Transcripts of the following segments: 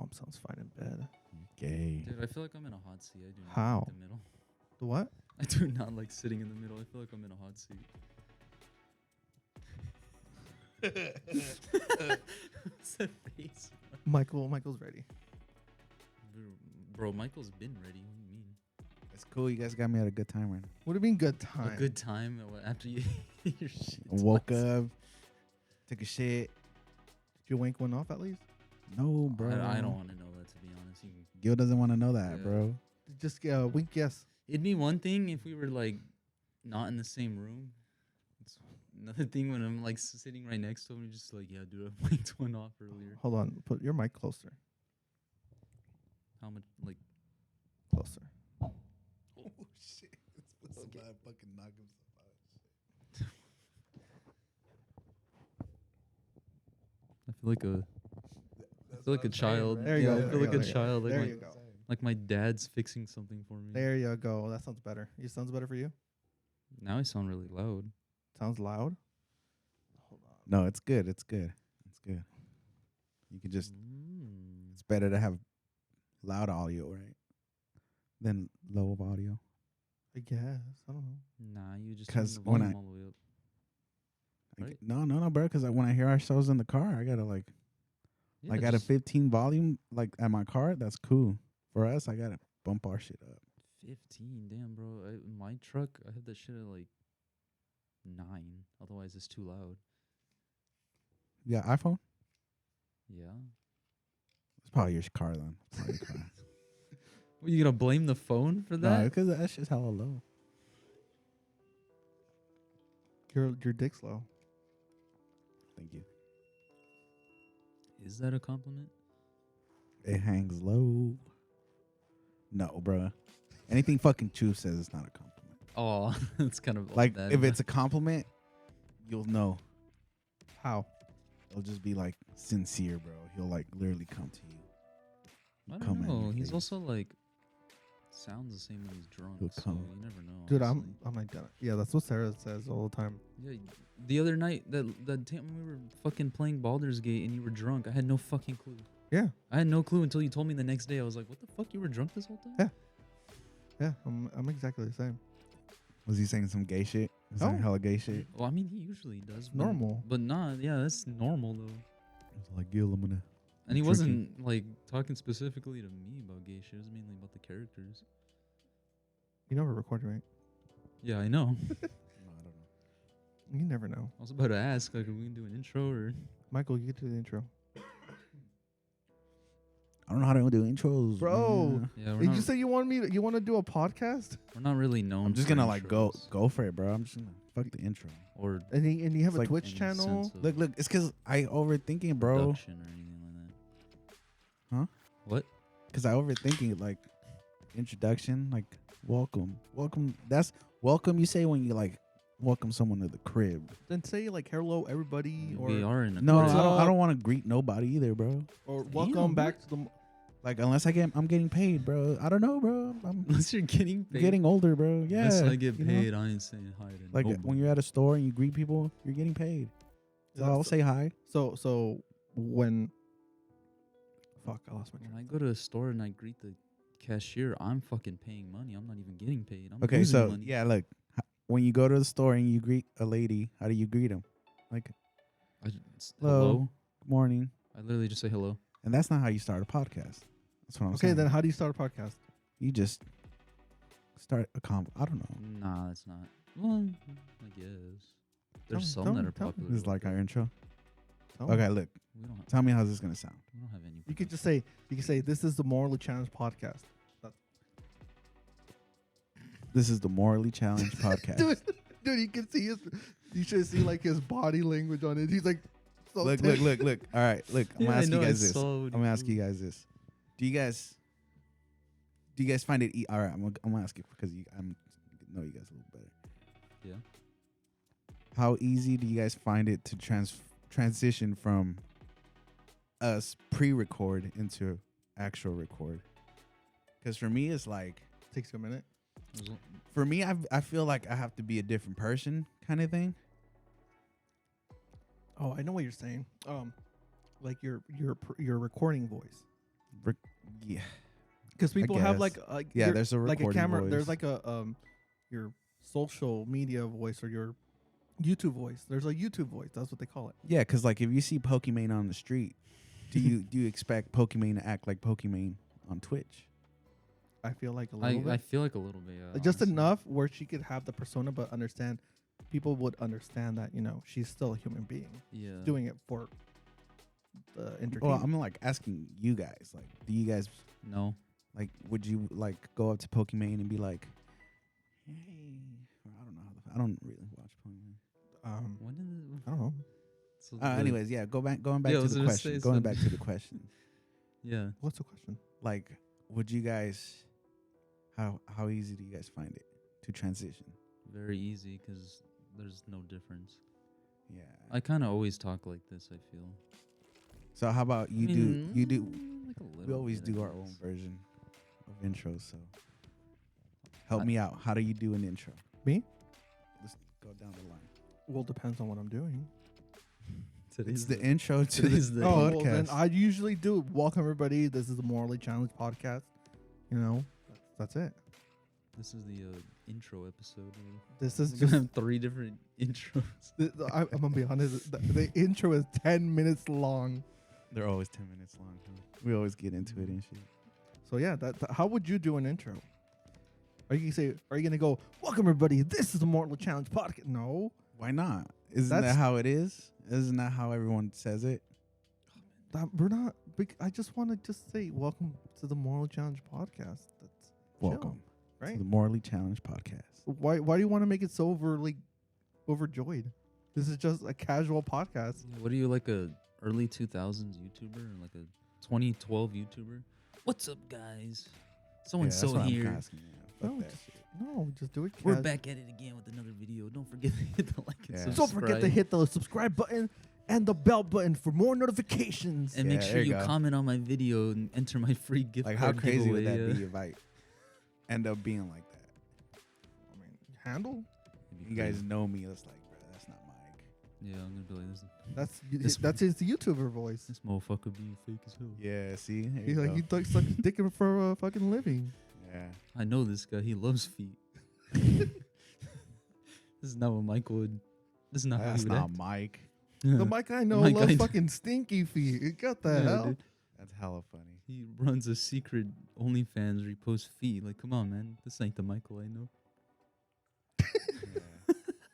mom sounds fine in bed. Gay. Dude, I feel like I'm in a hot seat. I do not How? like the middle. The what? I do not like sitting in the middle. I feel like I'm in a hot seat. What's that face? Michael's ready. Bro, Michael's been ready. What do you mean? It's cool. You guys got me at a good time right now. What do you mean good time? A good time after you your shit. Woke up, took a shit. Did you wank one off at least? No, bro. I don't want to know that, to be honest. Gil doesn't want to know that, Yeah. bro. Just wink, yes. It'd be one thing if we were like not in the same room. It's another thing when I'm like sitting right next to him and just like, yeah, dude, I winked one off earlier. Hold on. Put your mic closer. How much like Closer. Oh shit! Somebody fucking knock himself out. I feel like a child. There you Yeah, go, I there feel you like go, a there you child. There you go. Like my dad's fixing something for me. There you go. That sounds better. It sounds better for you? Now I sound really loud. Sounds loud? Hold on. No, it's good. It's good. It's good. You can just. It's better to have loud audio, right? Than low of audio. I guess. I don't know. Nah, you just 'Cause turn the when volume all the way up. Right? No, bro. Because when I hear ourselves in the car, I gotta like Yeah, at a just 15 volume, like at my car. That's cool. For us, I gotta bump our shit up. 15. Damn, bro. My truck, I have that shit at like 9. Otherwise, it's too loud. You got iPhone? Yeah. It's probably your car then. It's probably your car. Well, you gonna blame the phone for that? No, because that shit's hella low. Your dick's low. Thank you. Is that a compliment? It hangs low. No, bruh. Anything fucking Chu says it's not a compliment. Oh, it's kind of Like, that. if it's a compliment, you'll know. How? It'll just be, like, sincere, bro. He'll, like, literally come to you. I come don't in your know. He's face. also like sounds the same when he's drunk. He'll So come. you never know. Dude, honestly. I'm like that. Yeah, that's what Sarah says all the time. Yeah, the other night that time we were fucking playing Baldur's Gate and you were drunk, I had no fucking clue. Yeah. I had no clue until you told me the next day. I was like, "What the fuck? You were drunk this whole time?" Yeah, I'm exactly the same. Was he saying some gay shit? Was No. saying hella gay shit? Well, I mean, he usually does. Normal. But not. Yeah, that's normal though. It was like, Gil, I'm gonna... And he Tricky. wasn't like talking specifically to me about gay shit. It was mainly about the characters. You never record, right? Yeah, I know. No, I don't know. You never know. I was about to ask, like, are we gonna do an intro or? Michael, you get to the intro. I don't know how to do intros. Bro. man. Yeah, Did you say you want to do a podcast? we're not really known. I'm just for gonna, like, go intros. for it, bro. I'm just gonna fuck the intro. or And you have It's a like Twitch any channel? sense of Look, it's because I overthinking, bro. production or anything like that. Huh? What? Because I overthinking, like, introduction, like, welcome. That's welcome you say when you, like, welcome someone to the crib. Then say like hello everybody We or are in a No, What's I up? don't want to greet nobody either, bro. welcome Damn. back to the Like, unless I'm getting paid, bro. I don't know, bro. I'm Unless you're getting paid. getting older, bro. Yeah. Unless I get you know? paid, I ain't saying hi to Like, nobody. when you're at a store and you greet people, you're getting paid. So Yeah, I'll so- say hi. So when fuck, I lost my When train. I go to a store and I greet the cashier, I'm fucking paying money. I'm not even getting paid. I'm Okay, losing so, money. yeah, look. When you go to the store and you greet a lady, how do you greet them? Like, Hello. Hello. good morning. I literally just say hello. And that's not how you start a podcast. That's what I'm Okay, saying. then how do you start a podcast? You just start a I don't know. Nah, that's not. Well, I guess. There's Tell some me, that are tell me. popular. This is but like our intro. Tell me. Okay, look. we don't have, Tell me how this is going to sound. we don't have any. You could just say this is the morally challenged podcast. This is the Morally Challenged Podcast. Dude, you can see you should see like his body language on it. He's like so Look. tense. All right, look. I'm Yeah, gonna I ask you know, I guys this. saw what I'm gonna you ask you do. guys this. Do you guys find it? All right, I'm gonna ask you because I know you guys a little better. Yeah. How easy do you guys find it to transition from us pre-record into actual record? Because for me, it's like Takes you a minute. for me, I feel like I have to be a different person, kind of thing. Oh, I know what you're saying. Like your recording voice. Yeah. Because people have guess. like Yeah, your- there's a like a recording camera. voice. There's like a your social media voice or your YouTube voice. There's a YouTube voice. That's what they call it. Yeah, because like if you see Pokimane on the street, do you expect Pokimane to act like Pokimane on Twitch? I feel like a little bit. I feel like a little bit. Yeah, Just honestly. enough where she could have the persona, but understand people would understand that she's still a human being Yeah. doing it for the Well, entertainment. I'm like asking you guys. Like, do you guys No. like? Would you like go up to Pokimane and be like, "Hey," or I don't know. I don't really watch Pokimane. When did it, I don't know. so the- Anyways, yeah. Going back Yeah, I to was the gonna question. say Going some- back to the question. Yeah. What's the question? Like, would you guys? How easy do you guys find it to transition? Very easy because there's no difference. Yeah. I kind of always talk like this. I feel. So how about you I mean, do? You do. Like a We little always bit, I do our guess. own version of intros. So help I- me out. How do you do an intro? Me? Let's go down the line. Well, depends on what I'm doing. It's the intro to today's the the Oh, podcast. well, then I usually do. Welcome everybody. This is the Morally Challenged podcast. That's it. This is the intro episode. This is We're just. gonna have 3 different intros. I'm gonna be honest. The intro is 10 minutes long. They're always 10 minutes long. Huh? We always get into it and shit. So yeah, how would you do an intro? Are you gonna go, welcome everybody, this is the Mortal Challenge podcast? No. Why not? Isn't That's- that how it is? Isn't that how everyone says it? We're not I just wanna just say welcome to the Mortal Challenge podcast. That's Welcome right? to the Morally Challenged podcast. Why do you want to make it so overjoyed? This is just a casual podcast. What are you, like a early 2000s YouTuber or like a 2012 YouTuber? What's up, guys? So and so here. Fuck No, that just- shit. No, just do it We're casual. back at it again with another video. Don't forget to hit the like and Yeah. subscribe. Don't forget to hit the subscribe button and the bell button for more notifications. And make Yeah, sure there you you go. comment on my video and enter my free gift Like, card how crazy would giveaway, that yeah. be if I end up being like that? I mean, handle. It'd be You guys crazy. know me. It's like, bro, that's not Mike. Yeah, I'm gonna be like That's that's his YouTuber voice. this motherfucker being fake as hell. Yeah, see? There He's you like go. he sucks dick for a fucking living. Yeah. I know this guy. He loves feet. This is not what Mike would. This is not how That's he would not act. Mike. The Mike I know Mike I loves know. fucking stinky feet. What the Yeah, hell? dude. That's hella funny. He runs a secret OnlyFans where he posts feet. Like, come on, man. This ain't the Michael I know. Yeah.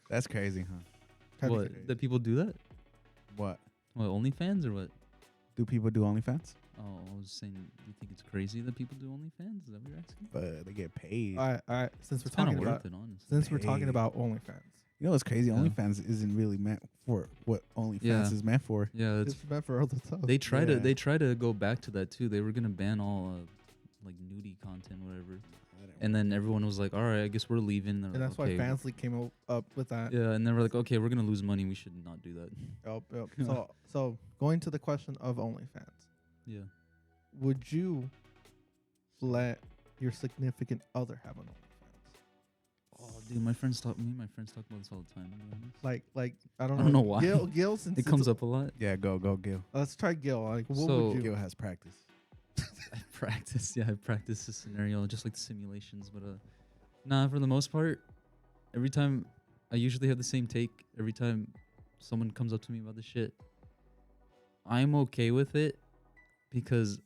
That's crazy, huh? Kinda What? crazy. That people do that? What? What, OnlyFans or what? Do people do OnlyFans? Oh, I was saying, you think it's crazy that people do OnlyFans? Is that what you're asking? But they get paid. All right. Since It's we're kind talking of about worth it, honestly. since we're talking Hey. about OnlyFans, You know what's crazy? Yeah. OnlyFans isn't really meant for what OnlyFans Yeah. is meant for. Yeah, it's it's meant for other stuff. they try Yeah. to go back to that too. They were gonna ban all like nudie content, whatever. And then everyone was like, "All right, I guess we're leaving." They're and like, that's okay. why Fansly came up with that. Yeah, and they were like, "Okay, we're gonna lose money. We should not do that." Yep. So going to the question of OnlyFans, Yeah. would you let your significant other have an OnlyFans? Oh, dude, my friends talk about this all the time. To be honest. Like I don't I don't know why. Gil, since It comes up a lot. Yeah, go, Gil. Let's try Gil. Like, what So- would you? Gil has practice. I practice this scenario just like the simulations, but nah, for the most part, every time I usually have the same take. Every time someone comes up to me about this shit, I'm okay with it because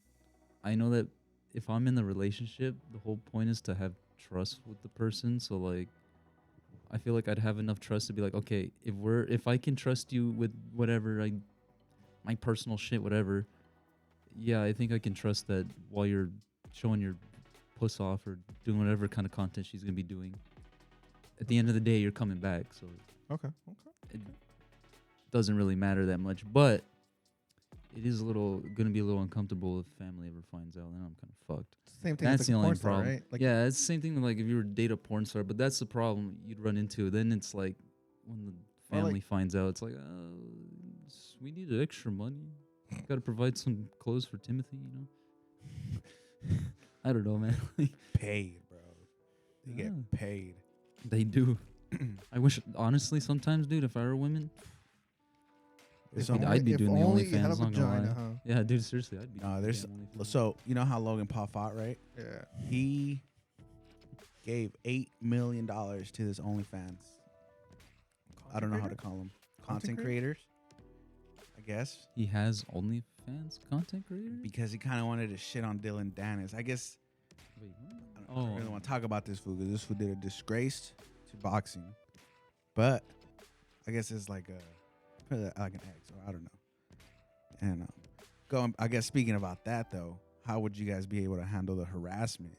I know that if I'm in the relationship, the whole point is to have trust with the person. So like, I feel like I'd have enough trust to be like, okay, if I can trust you with whatever my personal shit, whatever. Yeah, I think I can trust that while you're showing your puss off or doing whatever kind of content she's gonna be doing. At the end of the day, you're coming back, so Okay. it doesn't really matter that much. But it is gonna be a little uncomfortable if family ever finds out. Then I'm kind of fucked. Same thing. That's as the like a only porn star, problem. right? Like, Yeah, it's the same thing with like if you were to date a porn star, but that's the problem you'd run into. Then it's like when the Or, like- family finds out, it's like, we need extra money. Got to provide some clothes for Timothy, you know. I don't know, man. Like, Paid, bro. They Yeah. get paid. they do. I wish, honestly, sometimes, dude, if I were women, It's I'd be if doing the only you had a OnlyFans, not gonna vagina, lie. huh? Yeah, dude, seriously, I'd be. there's doing OnlyFans. so you know how Logan Paul fought, right? Yeah. He gave $8 million to his OnlyFans. I don't know how to call them. Content creators, I guess. He has OnlyFans content creator. Because he kind of wanted to shit on Dylan Dennis. I guess Wait, I don't really want to talk about this fool because this fool did a disgrace to boxing. But I guess it's like an ex, or I don't know. And I guess speaking about that though, how would you guys be able to handle the harassment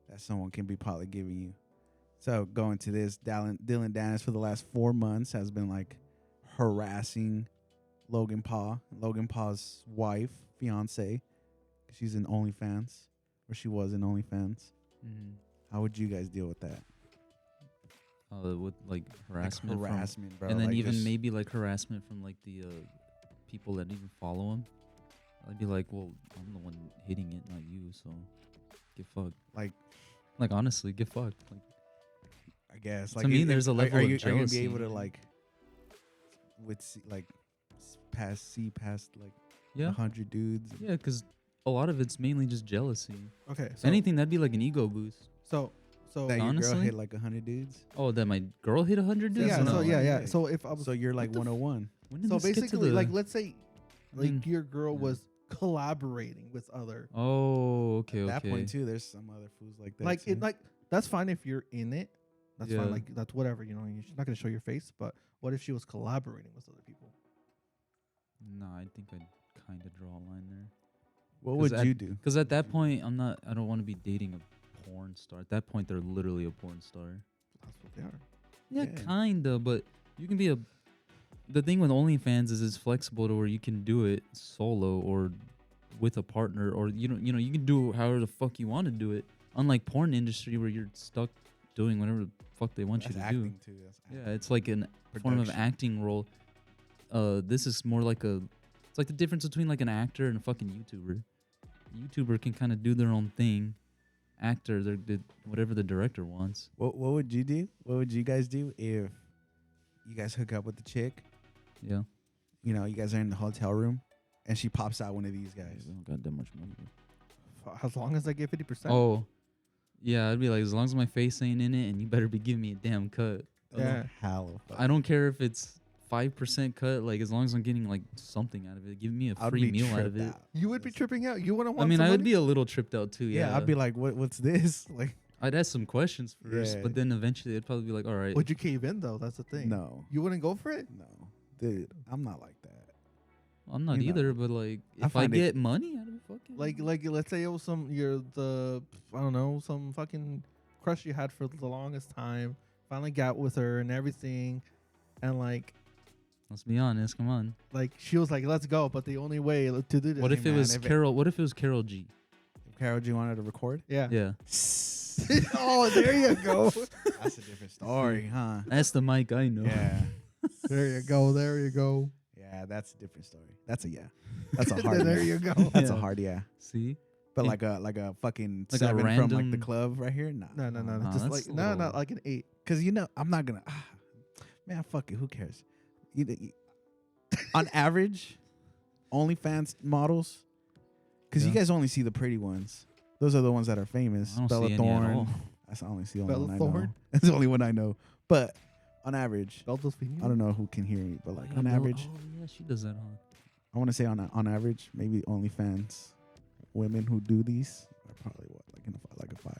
that someone can be probably giving you? So going to this, Dylan Dennis for the last 4 months has been like harassing Logan Paul, Logan Paul's wife, fiance. She's in OnlyFans, or she was in OnlyFans. Mm-hmm. How would you guys deal with that? With like harassment, like harassment, bro. and then like even just- maybe like harassment from like the people that even follow him. I'd be like, well, I'm the one hitting it, not you. So get fucked. like honestly, get fucked. Like, I guess To like me, there's a level are of you gonna be jealousy. able to like see past like yeah, 100 dudes? yeah, because a lot of it's mainly just jealousy. Okay. So, Anything that'd be like an ego boost. So That your girl honestly- hit like 100 dudes? Oh, that my girl hit 100 dudes. yeah. no, So yeah. yeah. So if I was So you're like what the 101. When did so this get to basically the- like let's say like Mm. your girl Yeah. was collaborating with other Oh, okay, At okay. that point too, there's some other fools like that. like too. it like that's fine if you're in it. That's Yeah. fine. Like that's whatever. You're not gonna show your face. But what if she was collaborating with other people? No, I think I'd kind of draw a line there. What 'cause would at- you do? Because at that point, I don't want to be dating a porn star. At that point, they're literally a porn star. That's what they are. Yeah, Yeah. kinda, but you can be a. The thing with OnlyFans is it's flexible to where you can do it solo or with a partner, or you can do however the fuck you want to do it. Unlike porn industry where you're stuck doing whatever the fuck they want That's you to acting do. too. That's Yeah, it's like an form of Production. acting role. This is more like it's like the difference between like an actor and a fucking YouTuber. YouTuber can kind of do their own thing. Actor, they're whatever the director wants. What would you do? What would you guys do if you guys hook up with the chick? Yeah. You know, you guys are in the hotel room, and she pops out one of these I guys. don't got that much money. As long as I get 50%. Oh, yeah. I'd be like, as long as my face ain't in it, and you better be giving me a damn cut. Yeah. Hell, I don't care if it's 5% cut. Like as long as I'm getting like something out of it, give me a I'd free be meal out of tripped it. out. You would be tripping out. You wouldn't I want. mean, I would somebody- be a little tripped out too. Yeah, Yeah, I'd be like, what's this? Like, I'd ask some questions first, Yeah. but then eventually I'd probably be like, all right. Would you cave in though? That's the thing. no, You wouldn't go for it. no, dude, I'm not like that. I'm not you know. either, but like, I if I find it- get money out of it, fuck it. Like let's say it was some fucking crush you had for the longest time. Finally got with her and everything, and like let's be honest. Come on. she was like, "Let's go," but the only way to do this. What if it man, was if it- Carol? What if it was Carol G? If Carol G wanted to record, Yeah. Yeah, Oh, there you go. that's a different story, huh? that's the mic I know. Yeah, There you go. There you go. yeah, that's a different story. That's a yeah. That's a hard. There yeah. you go. That's a Yeah. hard yeah. See, But Yeah. like a fucking Like a 7 from like the random- club right here, nah. No. Nah, Just that's like a no, little- not like an 8. Cause you know I'm not gonna. Man, fuck it. Who cares? On average, OnlyFans models, because you Yeah. guys only see the pretty ones. Those are the ones that are famous. I don't Bella see any at Thorne. all. That's only the only Bella one I Thorne? know. That's the only one I know. But on average, Belto's female. I don't know who can hear me, but like Yeah, on Bella- average, Oh yeah, she does that, huh? I want to say on average, maybe OnlyFans women who do these are probably what like a 5,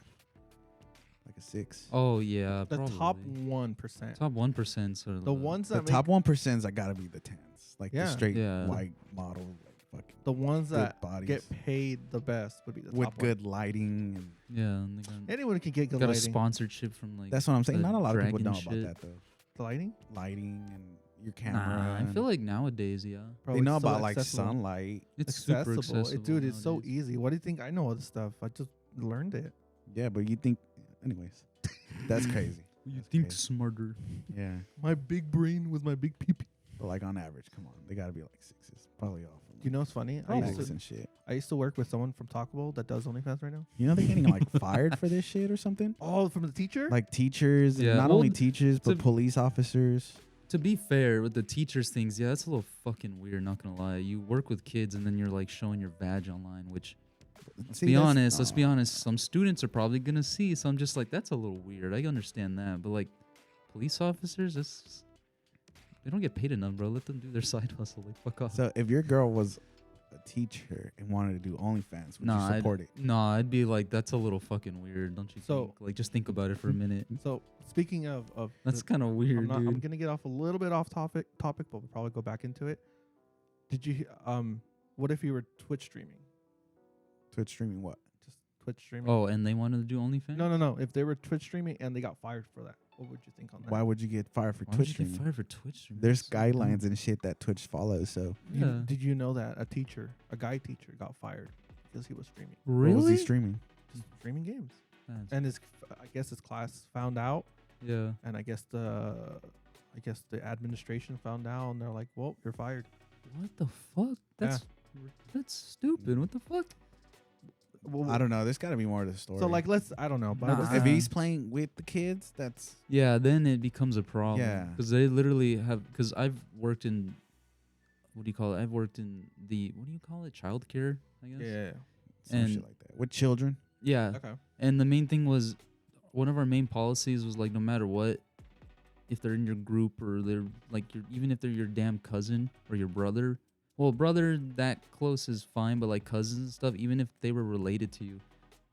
like a 6. Oh yeah, The probably. top 1%. top 1%. Sort of The ones The that top 1%'s I gotta be the 10s, like Yeah. the straight Yeah. white model, like fucking the ones good that bodies get paid the best would be the with top good lighting. And Yeah, and they got, Anyone can get good got a lighting. sponsorship from like. that's what I'm saying. the Not a lot of people dragon know about shit. that though. The lighting. Lighting and your camera. Nah, I and feel like nowadays, yeah, Bro, they know it's so about like accessible. sunlight. it's super accessible. Dude, it's so nowadays. easy. What do you think? I know all this stuff. I just learned it. Yeah, but you think, anyways, that's crazy. You That's think crazy. smarter? Yeah, My big brain with my big pee-pee. but like on average, come on, they gotta be like 6s, probably off. You know what's funny? and shit. I used to work with someone from Taco Bell that does OnlyFans right now. You know they're getting like fired for this shit or something. Oh, from the teacher? Like teachers, and Yeah, not well, only teachers but to- police officers. To be fair, with the teachers things, yeah, that's a little fucking weird. Not gonna lie. You work with kids and then you're like showing your badge online, which let's be honest. Let's be honest. Some students are probably gonna see. So I'm just like, that's a little weird. I understand that, but like, police officers, they don't get paid enough, bro. Let them do their side hustle. Like, fuck off. So if your girl was a teacher and wanted to do OnlyFans, would you support it? Nah, I'd be like, that's a little fucking weird, don't you So- think? Like, just think about it for a minute. So speaking of That's kind of weird, I'm dude. gonna get off a little bit off topic, but we'll probably go back into it. Did you what if you were Twitch streaming? Twitch streaming what? Just Twitch streaming? Oh, and they wanted to do OnlyFans? No. If they were Twitch streaming and they got fired for that, what would you think on that? Why would you get fired for Why would Twitch you streaming? get fired for Twitch streaming? There's That's so dumb. guidelines and shit that Twitch follows. So Yeah. Did you know that a guy teacher got fired because he was streaming? Really? what was he streaming? Just streaming games. That's- And I guess his class found out, yeah. and I guess the administration found out, and they're like, "Well, you're fired." What the fuck? That's stupid. What the fuck? Well, I don't know. There's got to be more to the story. So like, I don't know, but Nah. if he's playing with the kids, that's Yeah, then it becomes a problem. Yeah. Because they literally have. Because I've worked in. What do you call it? I've worked in the. What do you call it? Childcare, I guess. yeah. some And- shit like that with children. Yeah. Okay. And the main thing was, one of our main policies was like, no matter what, if they're in your group or they're like even if they're your damn cousin or your brother. Well, brother that close is fine, but like cousins and stuff, even if they were related to you,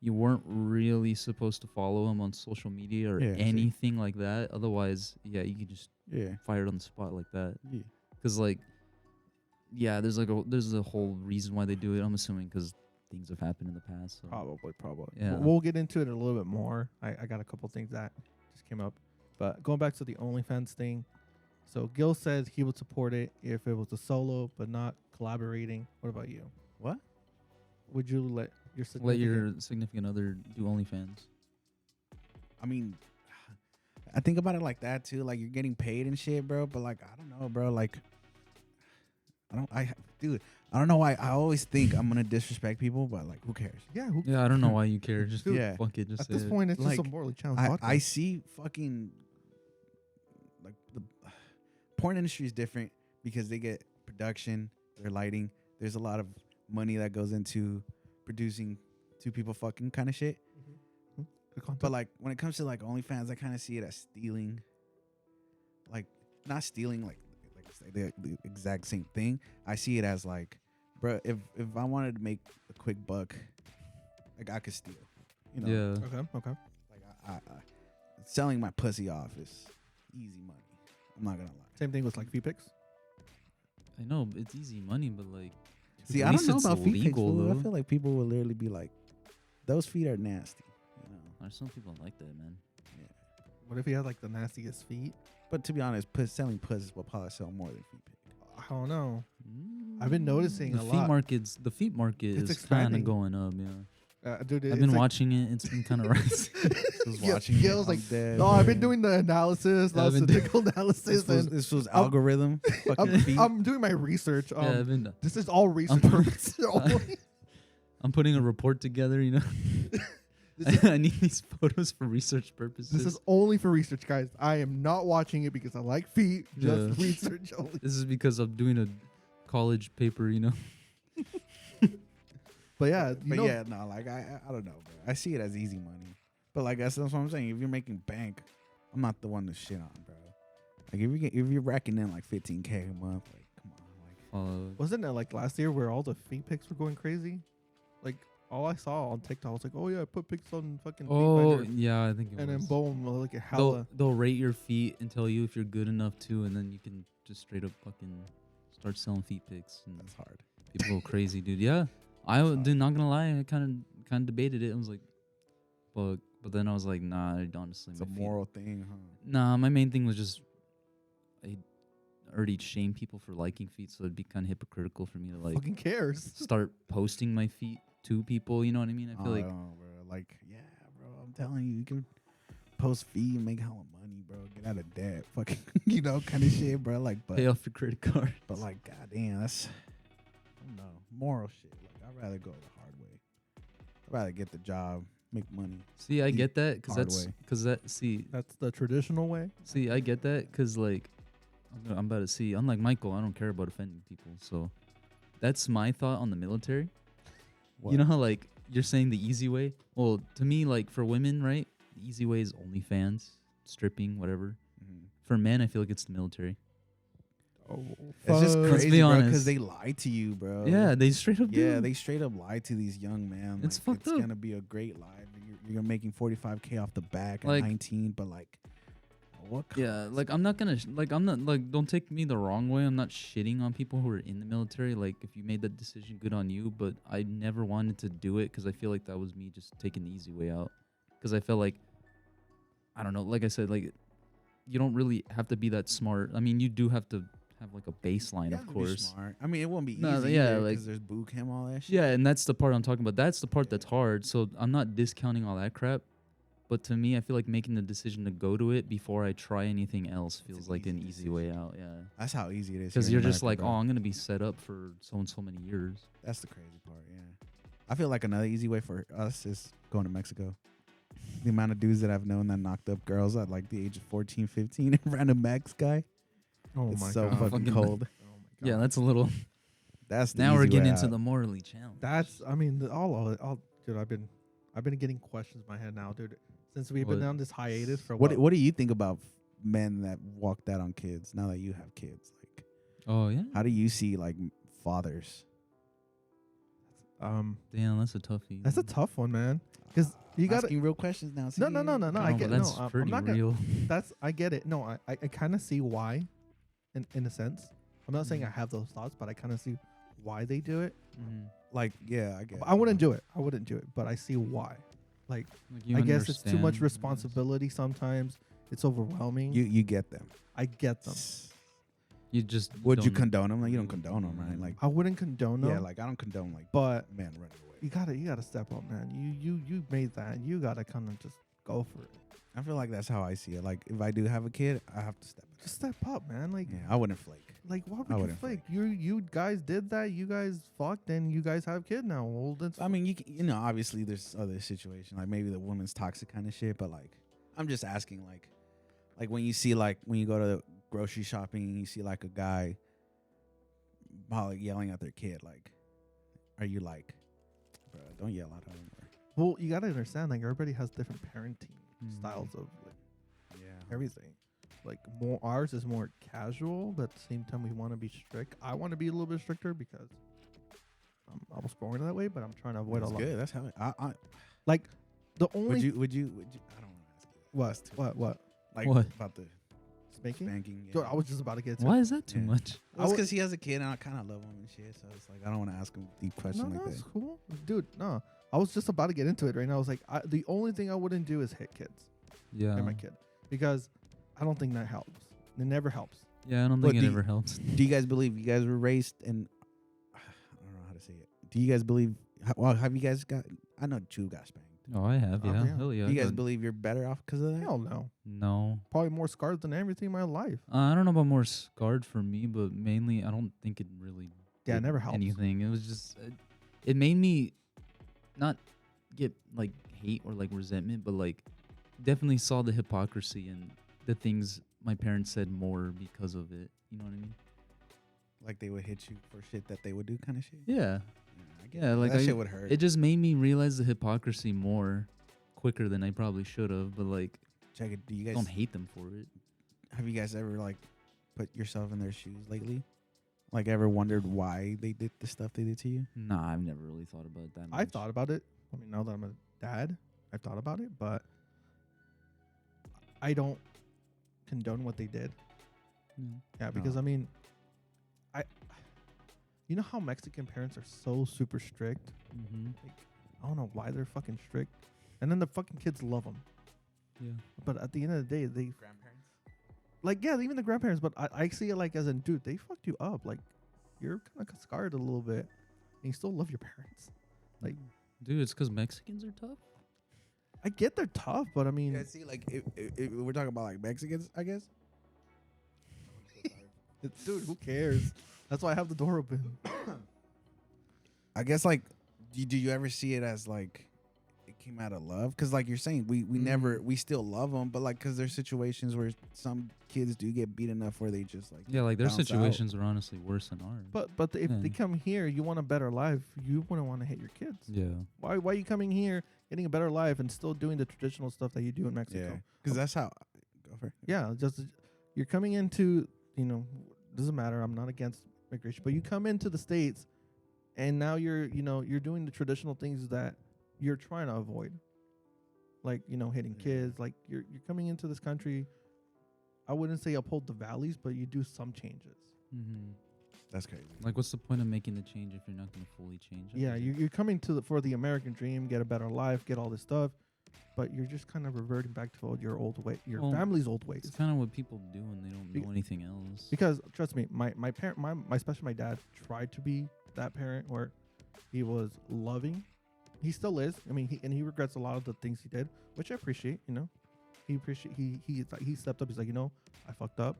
you weren't really supposed to follow them on social media or Yeah, see. anything like that. Otherwise, yeah, you could just Yeah. fire it on the spot like that. Yeah. Cause like, yeah, there's a whole reason why they do it. I'm assuming because things have happened in the past. So. Probably. Yeah. We'll get into it a little bit more. I got a couple things that just came up, but going back to the OnlyFans thing. So Gil says he would support it if it was a solo, but not collaborating. What about you? What? Would you let your Let your significant other do OnlyFans. I mean, I think about it like that too. Like you're getting paid and shit, bro. But like, I don't know, bro. Like, dude, I don't know why. I always think I'm gonna disrespect people, but like, who cares? Yeah. Yeah, I don't know why you care. Just Dude, yeah. fuck it. Just At say this it. point, it's just Like, a morally challenged I podcast. see fucking like the porn industry is different because they get production, their lighting. There's a lot of money that goes into producing two people fucking kind of shit. The content. But like when it comes to like OnlyFans, I kind of see it as stealing. Like not stealing like the exact same thing. I see it as like, bro, if I wanted to make a quick buck, like I could steal. You know, Yeah. Okay. like I selling my pussy off is easy money. I'm not gonna lie. Same thing with like feet pics. I know it's easy money, but like, See, at I don't least know it's about feet pics, legal, fool. I though. feel like people will literally be like, those feet are nasty. You know. there's some people like that, man. What if he had like the nastiest feet? But to be honest, selling pussies will probably sell more than feet pics. I don't know. I've been noticing the a feet lot. The feet market It's is kind expanding. of going up. Yeah, Dude, I've been watching it. It's been kind of rising. Was Yeah, watching yeah, I it, was I'm like, dead, No, I've been man. doing the analysis, Yeah, I've been statistical analysis, and This was I'm- algorithm. Fucking I'm, feet. I'm doing my research. Yeah, I've been. This is all research I'm- purposes only. I'm putting a report together. This I need these photos for research purposes. This is only for research, guys. I am not watching it because I like feet. Just Yeah. research only. This is because I'm doing a college paper. But yeah, But yeah, no, like I don't know, bro. I see it as easy money. But like that's what I'm saying. If you're making bank, I'm not the one to shit on, bro. Like if you're racking in like 15K a month, like come on, like wasn't it like last year where all the feet pics were going crazy? Like all I saw on TikTok was like, oh yeah, I put pics on fucking. Oh Feet Finder, yeah, I think it and then was. boom, like a hella. They'll rate your feet and tell you if you're good enough too, and then you can just straight up fucking start selling feet pics. And that's hard. people go crazy, dude. Yeah, dude, not gonna lie, I kind of debated it. I was like, but then I was like, nah, honestly, It's my a feet- moral thing, huh? Nah, my main thing was just I already shame people for liking feet, so it'd be kind of hypocritical for me to like fucking cares. start posting my feet to people. You know what I mean? I feel like don't know, bro. Like, yeah, bro. I'm telling you, you can post fee and make hella money, bro. Get out of debt, fucking, kind of shit, bro. Like, but pay off your credit card. But like, goddamn, that's I don't know, moral shit. Like, I'd rather go the hard way. I'd rather get the job, make money. See, I Eat get that hard way. see, That's the traditional way. I get that because like I'm about to see. Unlike Michael, I don't care about offending people. So that's my thought on the military. You know how like you're saying the easy way? Well, to me, like for women, right? The easy way is OnlyFans, stripping, whatever. For men, I feel like it's the military. Oh, It's just fuck. Let's crazy, be bro, honest. because they lie to you, bro. Yeah, they straight up do. Yeah, they straight up lie to these young men. It's Like, fucked it's up. gonna be a great life. You're making 45K off the back at Like- 19, but like, what? Yeah, like I'm not gonna I'm not like don't take me the wrong way. I'm not shitting on people who are in the military. Like if you made that decision, good on you. But I never wanted to do it because I feel like that was me just taking the easy way out. Because I felt like I don't know. Like I said, like you don't really have to be that smart. I mean, you do have to have like a baseline, You of have to be course. smart. I mean, it won't be No, easy. yeah, Yeah, like- because there's boot camp, all that shit. Yeah, and that's the part I'm talking about. That's the part that's hard. So I'm not discounting all that crap. But to me, I feel like making the decision to go to it before I try anything else It's feels an like an easy easy way out. Yeah. That's how easy it is. Because here you're in just like, America, oh, bro. I'm gonna be set up for so and so many years. That's the crazy part. Yeah, I feel like another easy way for us is going to Mexico. The amount of dudes that I've known that knocked up girls at like the age of 14, 15 and ran a Max guy. Oh It's my so god. fucking Fucking- cold. Oh my Yeah, God. that's a little. That's the Now we're easy getting way into out. the morally challenged. That's. I mean, all of it. All, dude. I've been getting questions in my head now, dude. Since we've been What? on this hiatus for What do you think about men that walk that on kids now that you have kids? Like, Oh yeah. how do you see like fathers? Damn, that's a toughie. That's a tough one, man. Because you got to. asking real questions now. No, no, no, no, no. I but get that's no. I'm pretty not gonna. real. That's I get it. No, I kind of see why, in a sense. I'm not saying I have those thoughts, but I kind of see why they do it. Like, yeah, I get. I wouldn't do it. I wouldn't do it, but I see why. Like, Like, I guess it's too understand, I much guess. responsibility sometimes. It's overwhelming. You get them. I get them. You just. Would you don't- condone them? Like, you don't condone them, right? Like, I wouldn't condone them. yeah, like I don't condone like but men running away. you gotta step up, man. You made that. You gotta kind of just go for it. I feel like that's how I see it. Like, if I do have a kid, I have to step it. Just step up, man. Like, Yeah, I wouldn't flake. like why I would you wouldn't flake? You guys did that. You guys fucked, and you guys have kid now. Well, that's I mean, you know, obviously there's other situations, like maybe the woman's toxic kind of shit, but like, I'm just asking, like when you see, like, when you go to grocery shopping and you see like a guy like yelling at their kid, like, are you like, bro, don't yell at him? Or, well, you gotta understand. Like, everybody has different parenting Mhm. styles of like yeah, everything. Like, more ours is more casual, but at the same time we want to be strict. I want to be a little bit stricter because I was born that way, but I'm trying to avoid that's a lot. good. That's how I Like, the only would you? I don't want to ask you. what That's too what much. Like What? about the spanking. spanking? Yeah. Dude, I was just about to get to Why it. is that too Yeah. much? Well, it's because he has a kid and I kind of love him and shit. So it's like I don't want to ask him a deep question No, like it's that. cool, dude. No, I was just about to get into it right now. I was like, the only thing I wouldn't do is hit kids, Yeah. hit my kid, because I don't think that helps. It never helps. Yeah, I don't What think it do ever helps. Do you guys believe you guys were raised in? I don't know how to say it. Do you guys believe? Well, have you guys got? I know Chew got spanked. Oh, I have. Oh, Yeah. yeah. Hell yeah. Do you guys but believe you're better off because of that? Hell no. No. Probably more scars than everything in my life. I don't know about more scarred for me, but mainly I don't think it really. Yeah, it did never helps. anything. It was just. It made me, not get like hate or like resentment, but like definitely saw the hypocrisy and the things my parents said more because of it. You know what I mean? Like they would hit you for shit that they would do, kind of shit. Yeah. I get Yeah, it. like that I- shit would hurt. It just made me realize the hypocrisy more quicker than I probably should have. But like, Check it. Do you guys don't hate them for it. have you guys ever like put yourself in their shoes lately? Like ever wondered why they did the stuff they did to you? Nah, I've never really thought about that. I've thought about it. I mean, now that I'm a dad, I've thought about it, but I don't condone what they did. Yeah, because No. I mean, you know how Mexican parents are so super strict. Mm-hmm. Like, I don't know why they're fucking strict, and then the fucking kids love them. Yeah. But at the end of the day, they Grandparents. like, yeah, even the grandparents. But I see it like as in, dude, they fucked you up. Like, you're kind of scarred a little bit, and you still love your parents. Like, Dude, it's because Mexicans are tough. I get they're tough, but I mean, Yeah, see, like if we're talking about like Mexicans, I guess. dude, who cares? That's why I have the door open. I guess like, do you ever see it as like came out of love, because like you're saying, we never, we still love them, but like because there's situations where some kids do get beat enough where they just like Yeah, like their bounce out. situations are honestly worse than ours. But if Yeah. they come here, you want a better life. You wouldn't want to hit your kids. Yeah. Why are you coming here, getting a better life, and still doing the traditional stuff that you do in Mexico? Yeah, because that's how. Go for it. Yeah, just you're coming into, doesn't matter. I'm not against migration, but you come into the States, and now you're doing the traditional things that you're trying to avoid, like hitting kids. Like you're coming into this country. I wouldn't say uphold the values, but you do some changes. Mm-hmm. That's crazy. Like, what's the point of making the change if you're not going to fully change it? Yeah, you're coming for the American dream, get a better life, get all this stuff, but you're just kind of reverting back to your old way, your family's old ways. It's kind of what people do when they don't know anything else. Because trust me, my parent, especially my dad, tried to be that parent where he was loving. He still is. I mean, he regrets a lot of the things he did, which I appreciate. He stepped up. He's like, I fucked up.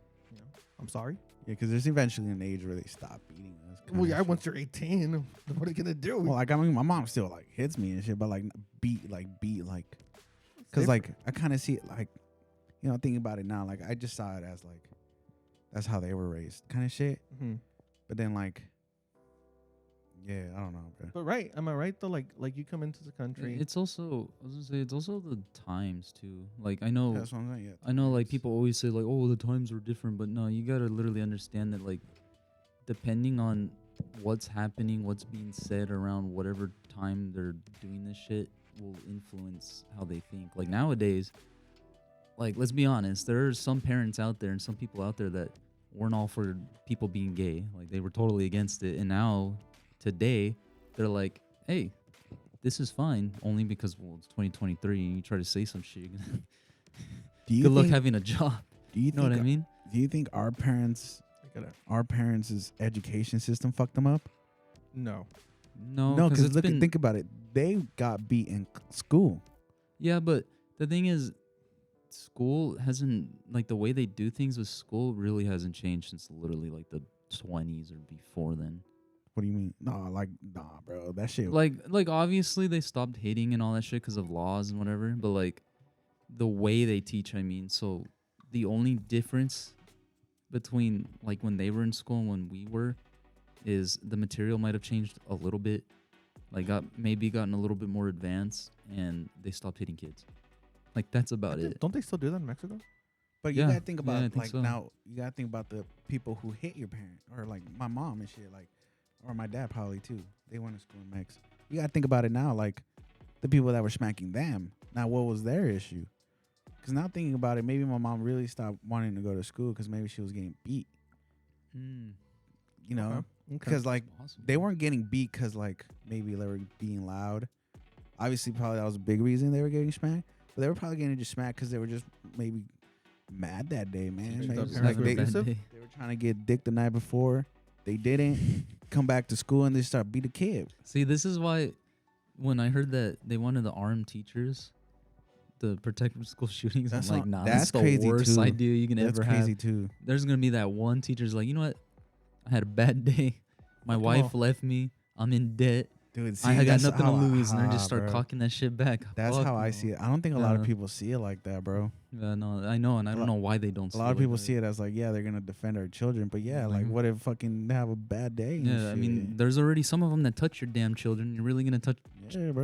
I'm sorry. Yeah, because there's eventually an age where they stop beating us. Well, yeah, once you're 18, what are you gonna do? Well, like I mean, my mom still like hits me and shit, but like beat, because like I kind of see it like, thinking about it now, like I just saw it as like, that's how they were raised, kind of shit. Mm-hmm. But then like, yeah, I don't know, bro. But right, am I right though? Like you come into the country. It's also, I was gonna say, it's also the times too. Like I know, That's what I'm saying. Yeah, I know, like people always say like, oh, the times were different, but no, you gotta literally understand that like, depending on what's happening, what's being said around whatever time they're doing this shit will influence how they think. Like nowadays, like let's be honest, there are some parents out there and some people out there that weren't all for people being gay. Like they were totally against it, and now today they're like, hey, this is fine, only because it's 2023 and you try to say some shit. Good luck having a job. Do you know what I mean? Do you think our parents' education system fucked them up? No, because think about it. They got beat in school. Yeah, but the thing is, school hasn't, like the way they do things with school really hasn't changed since literally like the 20s or before then. What do you mean? Nah, bro, that shit. Like obviously they stopped hating and all that shit because of laws and whatever, but like the way they teach, I mean, so the only difference between like when they were in school and when we were is the material might have changed a little bit, like gotten a little bit more advanced, and they stopped hitting kids. Like that's about it. Don't they still do that in Mexico? But you gotta think about so. Now you gotta think about the people who hit your parent, or like my mom and shit, like, or my dad probably too. They went to school in Mex. You gotta think about it now, like the people that were smacking them. Now, what was their issue? Because now thinking about it, maybe my mom really stopped wanting to go to school because maybe she was getting beat. You know, because like they weren't getting beat because like maybe they were being loud. Obviously, probably that was a big reason they were getting smacked. But they were probably getting just smacked because they were just maybe mad that day, man. Maybe, like they were trying to get dick the night before. They didn't come back to school and they start beat a kid. See, this is why when I heard that they wanted to arm teachers to protect from school shootings, I'm like, nah, that's the worst idea you can ever have. That's crazy too. There's going to be that one teacher's like, you know what? I had a bad day. My wife left me. I'm in debt. Dude, see, I got nothing to lose, and I just start cocking that shit back. That's how I see it. I don't think a lot of people see it like that, bro. No, I know, and I don't know why they don't see it. A lot of people see it as like, yeah, they're going to defend our children. But yeah, like, what if fucking have a bad day? Yeah, I mean, there's already some of them that touch your damn children. You're really going to touch,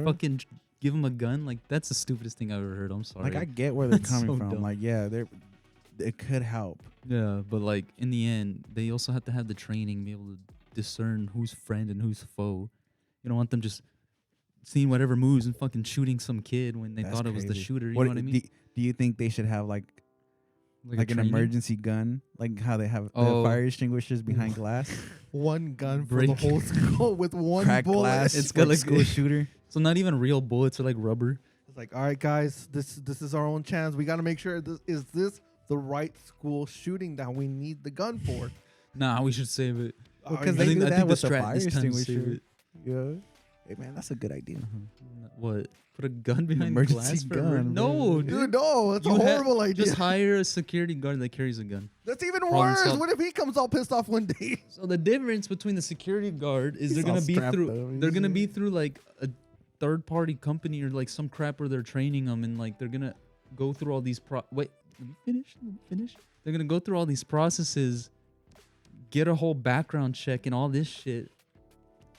fucking give them a gun? Like, that's the stupidest thing I've ever heard. I'm sorry. Like, I get where they're coming from. Dumb. Like, yeah, it could help. Yeah, but like, in the end, they also have to have the training, be able to discern who's friend and who's foe. You don't want them just seeing whatever moves and fucking shooting some kid when they thought it was the shooter. You know what I mean? Do you think they should have like an emergency gun, like how they have the fire extinguishers behind glass? One gun for the whole school with one crack bullet. Glass. It's got like school shooter. So not even real bullets, are like rubber. It's like, all right, guys, this is our own chance. We got to make sure is this the right school shooting that we need the gun for? Nah, we should save it. Because they do that with the fire extinguisher. Yeah. Hey man, that's a good idea. What? Put a gun behind emergency glass? Gun. No, dude, no. That's a horrible idea. Just hire a security guard that carries a gun. That's even worse. What if he comes all pissed off one day? So the difference between the security guard is they're gonna be through like a third-party company or like some crap where they're training them and like they're gonna go through all these wait, let me finish. They're gonna go through all these processes, get a whole background check and all this shit.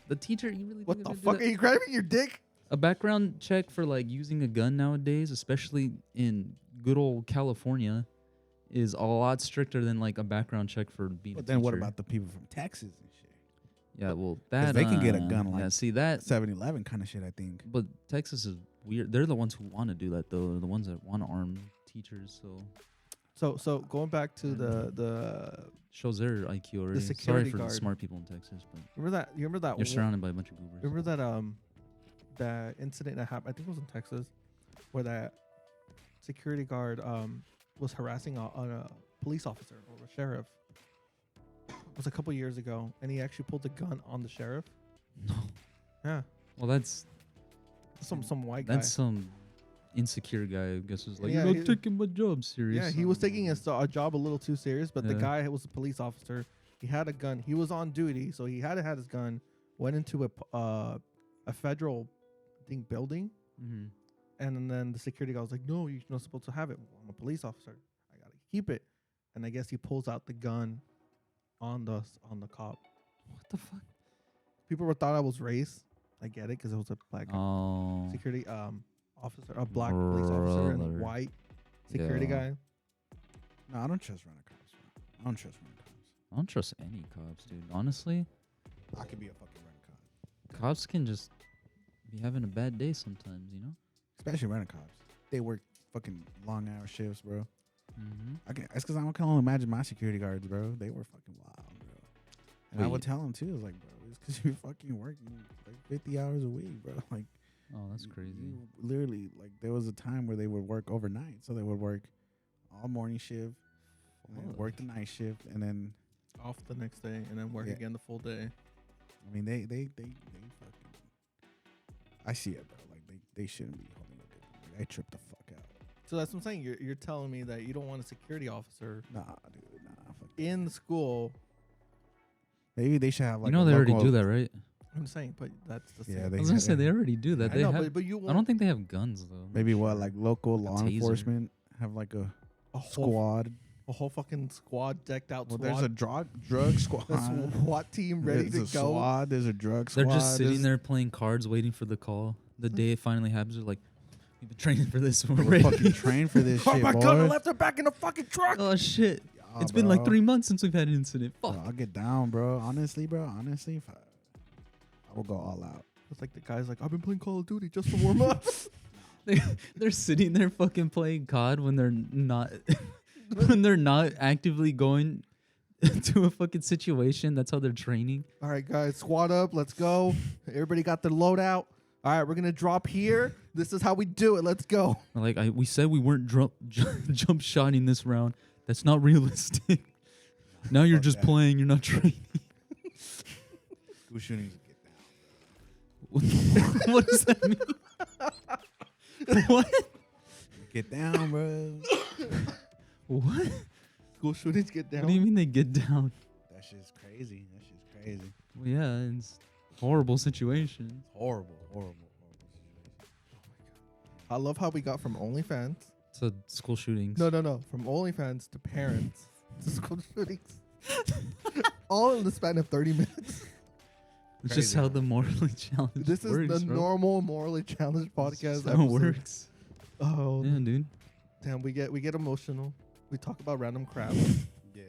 The teacher, you really What think the they're gonna fuck do are you grabbing your dick? a background check for like using a gun nowadays, especially in good old California, is a lot stricter than like a background check for being But a then what teacher. about the people from Texas and shit? Yeah, well, 'Cause that they can get a gun yeah, like see that. 7-Eleven kind of shit, I think. But Texas is weird. They're the ones who want to do that though. They're the ones that want to arm teachers. So So going back to the shows their IQ already. Sorry security for guard. the smart people in Texas, but you remember that you're surrounded by a bunch of goobers. remember that incident that happened, I think it was in Texas, where that security guard was harassing a police officer or a sheriff. It was a couple years ago, and he actually pulled a gun on the sheriff. No. Yeah, Well, that's some white guy. that's some insecure guy. I guess is like Yeah, you're he- not taking my job serious. Yeah, he was taking a job a little too serious, but the Yeah. guy was a police officer. He had a gun. He was on duty, so he had to have his gun. Went into a federal, I think, building, Mm-hmm. and then the security guy was like, "No, you're not supposed to have it. Well, I'm a police officer. I gotta keep it." And I guess he pulls out the gun on the cop. What the fuck? People were thought I was race. I get it because it was a black Oh, security officer, a black police officer, and a Brother. white security Yeah. guy. No, I don't trust rent a cops. I don't trust rent a cops. I don't trust any cops, dude. Honestly, I could be a fucking rent a cop. cops can just be having a bad day sometimes, you know. Especially rent a cops. They work fucking long hour shifts, bro. Mm-hmm. It's because I can only imagine my security guards, bro. They were fucking wild, bro. And I Wait. would tell them too. It's like, bro, it's because you're fucking working like 50 hours a week, bro. Like, Oh, that's crazy. you literally, like, there was a time where they would work overnight, so they would work all morning shift, and then work the night shift, and then Off the next day and then work Yeah. again the full day. I mean, they fucking. I see it, bro. Like, they shouldn't be holding a dick. Like, I tripped the fuck out. So that's what I'm saying. You're telling me that you don't want a security officer Nah, dude, nah. Fuck in the school. Maybe they should have like. you know a they already local- do that, right? I'm saying, but that's the Yeah, same. they I was gonna say have- they already do that. I They know, have. but you I don't think they have guns though. I'm not Maybe what, sure. like local law taser. enforcement have like a a whole squad. a whole fucking squad decked out. Well, SWAT, there's a drug squad. a SWAT team ready There's to a go. SWAT. There's a drug squad. They're just sitting there's- there playing cards, waiting for the call. The day it finally happens, they're like, "We've been training for this. We're We're ready." fucking trained for this Oh shit, my boy. god! I left her back in the fucking truck. Oh shit! Yeah, It's been like bro. 3 months since we've had an incident. Bro, Fuck. I'll get down, bro. Honestly, bro. Honestly, I will go all out. It's like the guy's like, I've been playing Call of Duty just to warm up. They're sitting there fucking playing COD when they're not when they're not actively going to a fucking situation. That's how they're training. All right, guys, squad up. Let's go. Everybody got their loadout. All right, we're gonna drop here. This is how we do it. Let's go. Like we said, we weren't jump shotting this round. That's not realistic. Now you're Fuck just that. playing. You're not training. School shootings get down. What does that mean? What? Get down, bro. What? School shootings get down. What do you mean they get down? That shit's crazy. That shit's crazy. Well, yeah, it's horrible situation. Horrible situation. I love how we got from OnlyFans. So school shootings. No. From OnlyFans to parents to school shootings. All in the span of 30 minutes. It's just Crazy. how the morally challenged This is works, the bro. normal morally challenged It's podcast just how it episode. works. Oh, Yeah, dude. damn, we get emotional. We talk about random crap. Yeah.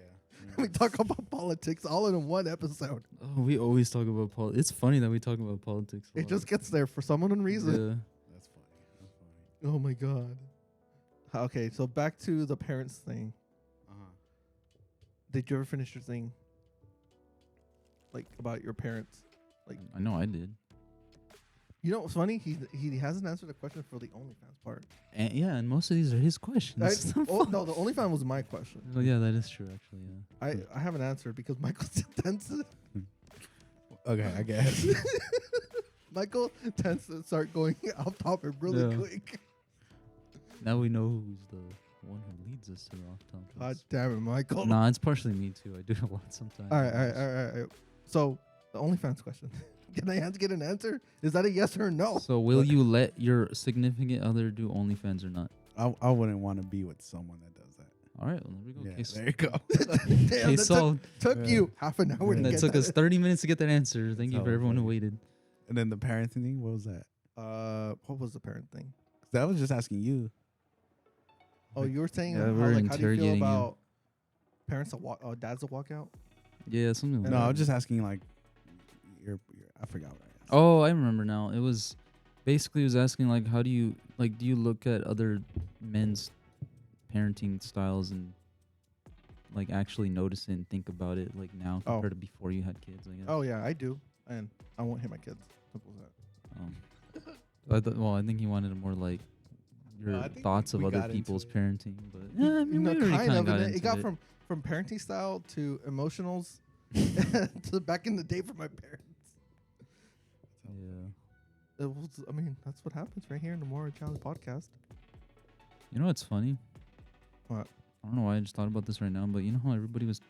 We talk about politics all in one episode. Oh, we always talk about politics. It's funny that we talk about politics. a It lot. just gets there for some unknown reason. Yeah. That's funny. That's funny. Oh my god. Okay, so back to the parents thing. Uh-huh. Did you ever finish your thing? Like about your parents? Like, I know I did. you know what's funny? He hasn't answered the question for the OnlyFans part. And yeah, and most of these are his questions. No, the OnlyFans was my question. Oh, yeah, that is true, actually. Yeah. I haven't answered because Michael tends to Okay, I guess. Michael tends to start going off topic really Yeah. quick. Now we know who's the one who leads us to the off topics. God damn it, Michael. Nah, it's partially me too. I do it a lot sometimes. All right. So the OnlyFans question. Can I get an answer? Is that a yes or a no? So will you let your significant other do OnlyFans or not? I wouldn't want to be with someone that does that. All right, well, there we go. Yeah, Case, there you go. Damn, case that solved. took Yeah. you half an hour to That get took that. us 30 minutes to get that answer. Thank you That's for how everyone who funny. waited. And then the parenting thing, what was that? What was the parent thing? 'Cause that was just asking you. Oh, you were saying Yeah, how, we're like, how do you feel interrogating you. about parents that walk, dads that walk out? Yeah, something like No, that. I was just asking like, I forgot what I asked. Oh, I remember now. It was basically it was asking like, how do you look at other men's parenting styles and like actually notice it and think about it like now Oh. compared to before you had kids? I guess. Oh yeah, I do, and I won't hit my kids. Simple as that. Well, I think he wanted more like your I think thoughts of we other got into people's it. parenting, but yeah, I mean, No, we already kind kind of. got And into it got it. from parenting style to emotionals to back in the day for my parents. Yeah. It was, I mean, that's what happens right here in the More Challenge podcast. You know what's funny? What? I don't know why I just thought about this right now, but you know how everybody was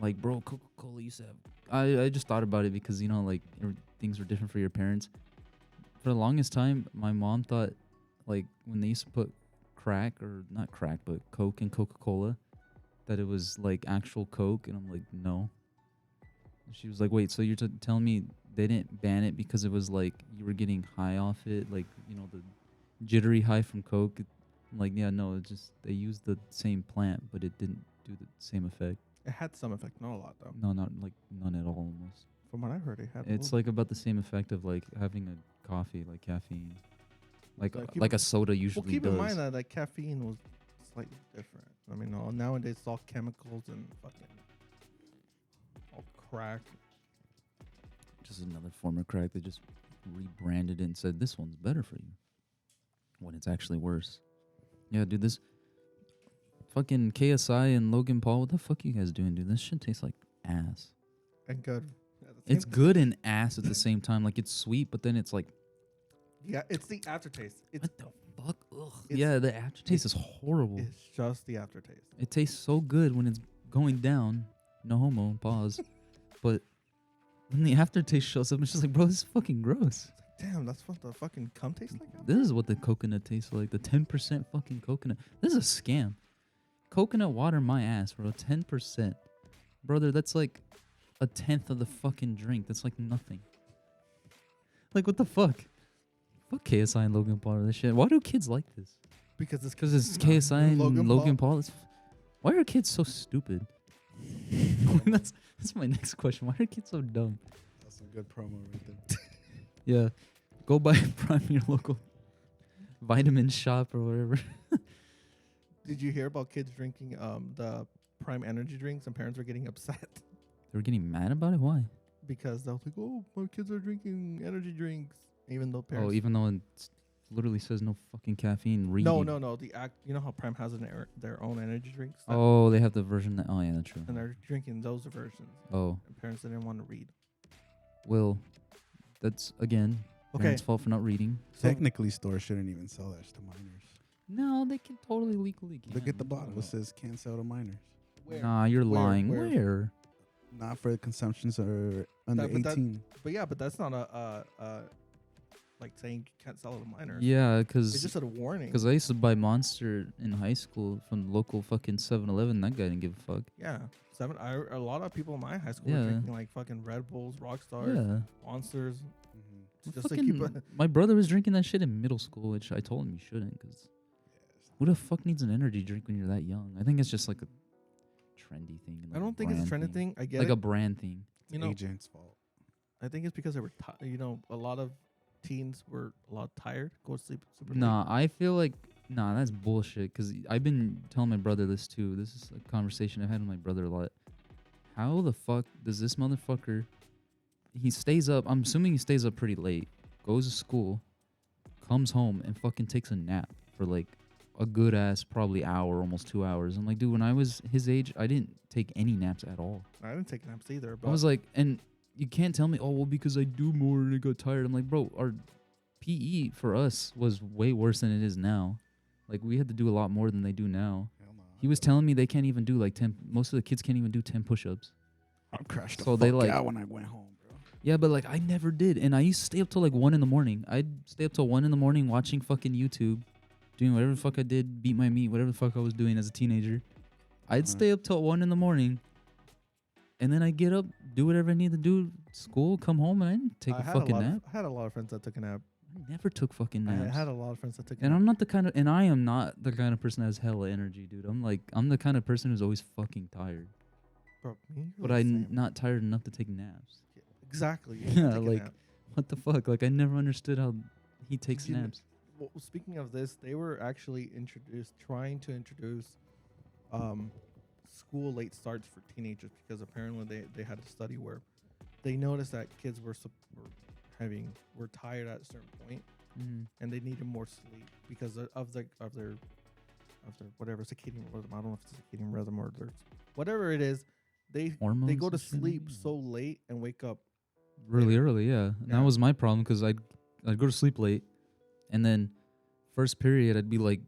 like, bro, Coca-Cola used to have. I just thought about it because, you know, like things were different for your parents. For the longest time, my mom thought, like, when they used to put crack, or not crack, but Coke in Coca-Cola, that it was like actual Coke. And I'm like, no. She was like, wait, so you're telling me they didn't ban it because it was like you were getting high off it, like, you know, the jittery high from Coke? I'm like, yeah, no, it just they used the same plant, but it didn't do the same effect. It had some effect, not a lot though. No, not like none at all almost. From what I heard, it had. It's like about the same effect of like having a coffee, like caffeine. Like So keep like in- a soda well, usually keep does. in mind that like caffeine was slightly different. I mean, nowadays it's all chemicals and fucking all crack. Just another form of crack. They just rebranded it and said this one's better for you, when it's actually worse. Yeah, dude, this fucking KSI and Logan Paul. What the fuck you guys doing, dude? This shit tastes like ass. And good. At the same It's good and ass at the same time. Like it's sweet, but then it's like, Yeah, it's the aftertaste. It's what the fuck? Ugh. It's- Yeah, the aftertaste is horrible. it's just the aftertaste. It tastes so good when it's going down. No homo, pause. But when the aftertaste shows up, it's just like, bro, this is fucking gross. Damn, that's what the fucking cum tastes like. Now? This is what the coconut tastes like. The 10% fucking coconut. This is a scam. Coconut water, my ass, bro. 10%. Brother, that's like a tenth of the fucking drink. That's like nothing. Like, what the fuck? Fuck KSI and Logan Paul or this shit. Why do kids like this? Because it's Because it's KSI and Logan Logan Paul. Why are kids so stupid? that's my next question. Why are kids so dumb? That's some good promo right there. Yeah. Go buy Prime your local vitamin shop or whatever. Did you hear about kids drinking the Prime energy drinks and parents were getting upset They were getting mad about it? Why? because they was like, "Oh, my kids are drinking energy drinks," even though parents. Oh, even though it literally says no fucking caffeine. no, reading. no, no. You know how Prime has their own energy drinks. Oh, they have the version that. Oh, yeah, that's true. And they're drinking those versions. Oh, And parents didn't want to read. well, that's again Okay. parents' fault for not reading. So Technically, stores shouldn't even sell that to minors. No, they can totally legally. Look at the can. bottle. It says can't sell to minors. where? Nah, you're Where? lying. Where? Where? Not for consumptions or under but that- 18. But yeah, but that's not like saying you can't sell it to minors. Yeah, It's because just a warning. I used to buy Monster in high school from the local fucking 7-Eleven. That guy didn't give a fuck. Yeah, a lot of people in my high school Yeah. were drinking like fucking Red Bulls, Rockstars, Yeah. Monsters, Mm-hmm. just to keep. Fucking, my brother was drinking that shit in middle school, which I told him he shouldn't. Because who the fuck needs an energy drink when you're that young? I think it's just like a trendy thing. and I like don't think it's a brand trending thing. I get Like it. a brand thing. You know, Agent's fault. I think it's because they were, a lot of teens were a lot tired, go to sleep super late. Nah, I feel like that's bullshit. Because I've been telling my brother this too. This is a conversation I've had with my brother a lot. How the fuck does this motherfucker? He stays up. I'm assuming he stays up pretty late. Goes to school, comes home and fucking takes a nap for like a good ass probably hour, almost 2 hours. I'm like, dude, when I was his age, I didn't take any naps at all. I didn't take naps either. But I was like, and you can't tell me, oh, well, because I do more and I got tired. I'm like, bro, our PE for us was way worse than it is now. Like, we had to do a lot more than they do now. Hell no. He was telling me they can't even do like 10, most of the kids can't even do 10 push-ups. I crashed So the they fuck like- out when I went home, bro. Yeah, but like I never did, and I used to stay up till like 1 in the morning. I'd stay up till 1 in the morning watching fucking YouTube, doing whatever the fuck I did, beat my meat, whatever the fuck I was doing as a teenager. I'd stay up till 1 in the morning, and then I get up, do whatever I need to do, school, come home, and I didn't take a fucking nap. I had a lot of friends that took a nap. I never took fucking naps. I had a lot of friends that took a And nap. I'm not the kind of, and I am not the kind of person that has hella energy, dude. I'm the kind of person who's always fucking tired, Bro, me, but the I'm same. not tired enough to take naps. Exactly. You Yeah, take a like nap. what the fuck? Like I never understood how he takes You kn- naps. Well, speaking of this, they were actually trying to introduce school late starts for teenagers because apparently they had a study where they noticed that kids were tired at a certain point Mm-hmm. and they needed more sleep because of their whatever circadian rhythm. I don't know if it's circadian rhythm or their whatever it is. They Hormones go to and shit? sleep so late and wake up. Really later. early, yeah. And Yeah. that was my problem because I'd go to sleep late, and then first period I'd be like,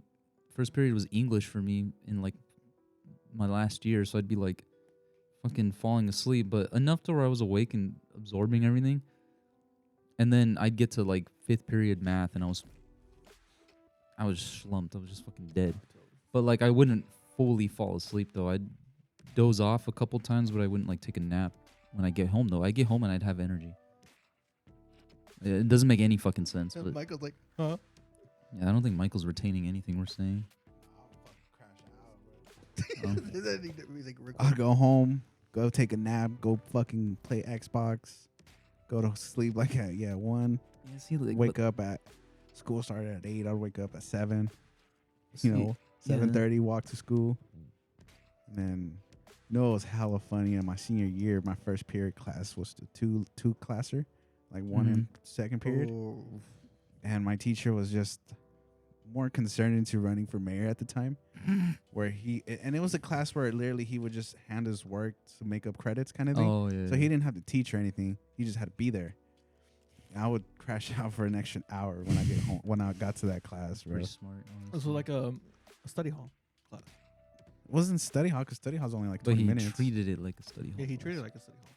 first period was English for me in like my last year, so I'd be like fucking falling asleep, but enough to where I was awake and absorbing everything. And then I'd get to like fifth period math, and I was slumped. I was just fucking dead. But like I wouldn't fully fall asleep though. I'd doze off a couple times, but I wouldn't like take a nap when I get home though. I get home and I'd have energy. It doesn't make any fucking sense. But Michael's like, huh? yeah, I don't think Michael's retaining anything we're saying. He's like, I'll go home, go take a nap, go fucking play Xbox, go to sleep like at 1. Yeah, see, like, Wake up at school started at 8. I'd wake up at 7. see, You know, yeah. 7:30, walk to school. And then, it was hella funny. In my senior year, my first period class was the two classer, like one in second period. Oh. And my teacher was just more concerned into running for mayor at the time, where and it was a class where literally he would just hand his work to make up credits kind of thing. Oh yeah. So he didn't have to teach or anything. He just had to be there. And I would crash out for an extra hour when I get home. When I got to that class, bro. Pretty smart. This was like a study hall class. It wasn't study hall because study hall's only like But 20 he minutes. treated it like a study hall. Yeah, he class. treated it like a study hall.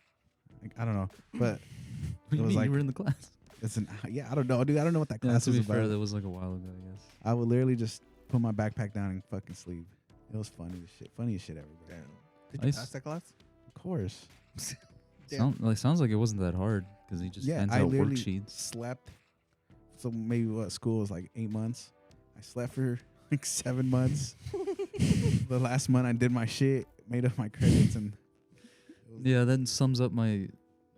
Like, I don't know, but What do you it was mean like you were in the class? it's an I don't know, dude. I don't know what that Yeah, class to was be fair, about. that was like a while ago, I guess. I would literally just put my backpack down and fucking sleep. It was funny as shit. Funniest shit ever. Bro. Damn. Did I you s- pass that class? Of course. Damn. Sounds like it wasn't that hard because he just hands I out literally worksheets. slept. So maybe what school was like 8 months. I slept for like 7 months. The last month I did my shit, made up my credits, and Yeah, that sums up my.